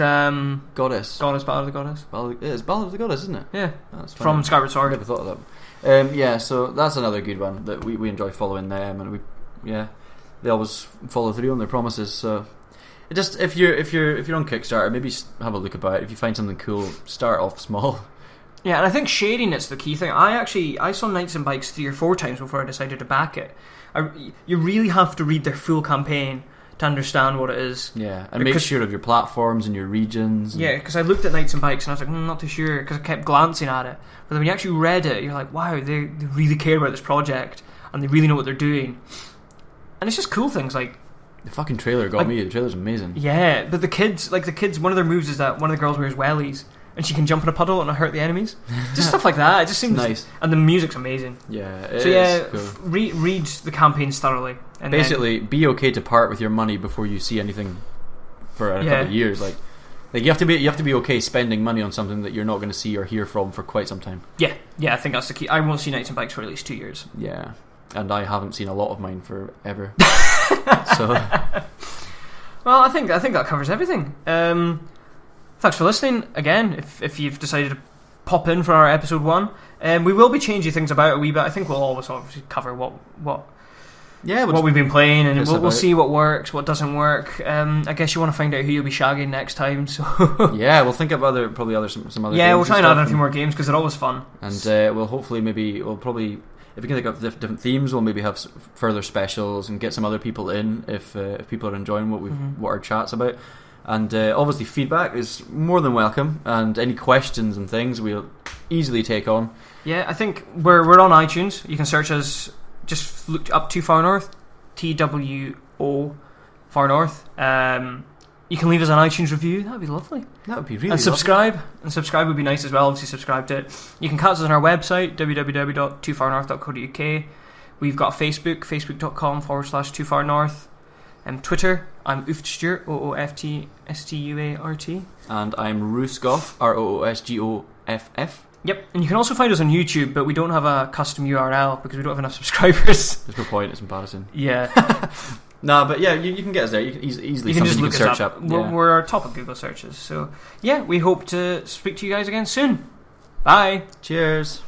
Speaker 2: Goddess.
Speaker 1: Ballad of the Goddess.
Speaker 2: It's Ballad of the Goddess, isn't it?
Speaker 1: Yeah,
Speaker 2: That's funny.
Speaker 1: from Skyward
Speaker 2: I
Speaker 1: Sword.
Speaker 2: never thought of that. Yeah, so that's another good one that we enjoy following them, and they always follow through on their promises. So it just if you're on Kickstarter, maybe have a look about it. If you find something cool, start off small.
Speaker 1: Yeah, and I think sharing it's the key thing. I saw Knights and Bikes 3 or 4 times before I decided to back it. You really have to read their full campaign to understand what it is.
Speaker 2: Yeah, and make sure of your platforms and your regions.
Speaker 1: Yeah, because I looked at Knights and Bikes and I was like, not too sure, because I kept glancing at it. But then when you actually read it, you're like, wow, they really care about this project and they really know what they're doing. And it's just cool things like...
Speaker 2: The fucking trailer got me. The trailer's amazing.
Speaker 1: Yeah, but the kids, one of their moves is that one of the girls wears wellies and she can jump in a puddle and not hurt the enemies. Just stuff like that. It just seems
Speaker 2: nice.
Speaker 1: And the music's amazing.
Speaker 2: Yeah,
Speaker 1: cool.
Speaker 2: Cool.
Speaker 1: Read the campaigns thoroughly. And
Speaker 2: basically, be okay to part with your money before you see anything for a couple of years. Like you have to be okay spending money on something that you're not going to see or hear from for quite some time.
Speaker 1: Yeah, I think that's the key. I won't see Knights and Bikes for at least 2 years.
Speaker 2: Yeah, and I haven't seen a lot of mine forever. So,
Speaker 1: well, I think that covers everything. Thanks for listening again. If you've decided to pop in for our episode 1, we will be changing things about a wee bit. I think we'll always obviously cover what we've been playing, and we'll see what works, what doesn't work. I guess you want to find out who you'll be shagging next time. So
Speaker 2: yeah, we'll think of some other games.
Speaker 1: Yeah, we'll try and add a few more games because they're always fun.
Speaker 2: And we'll probably if we can think of different themes, we'll maybe have further specials and get some other people in if people are enjoying what our chat's about. And obviously feedback is more than welcome, and any questions and things we'll easily take on. Yeah,
Speaker 1: I think we're on iTunes. You can search us, just look up Too Far North, TWO Far North. You can leave us an iTunes review. That'd be lovely.
Speaker 2: That would be really
Speaker 1: and subscribe.
Speaker 2: Lovely.
Speaker 1: And subscribe would be nice as well. Obviously subscribe to it. You can catch us on our website, www.toofarnorth.co.uk. We've got Facebook, facebook.com/toofarnorth. Twitter, I'm Stuart, OOFTSTUART.
Speaker 2: And I'm Roosgoff, ROOSGOFF.
Speaker 1: Yep, and you can also find us on YouTube, but we don't have a custom URL because we don't have enough subscribers.
Speaker 2: There's no point, it's embarrassing.
Speaker 1: Yeah.
Speaker 2: No, but yeah, you can get us there. You can easily
Speaker 1: just look
Speaker 2: search up.
Speaker 1: Yeah. We're top of Google searches. So yeah, we hope to speak to you guys again soon. Bye.
Speaker 2: Cheers.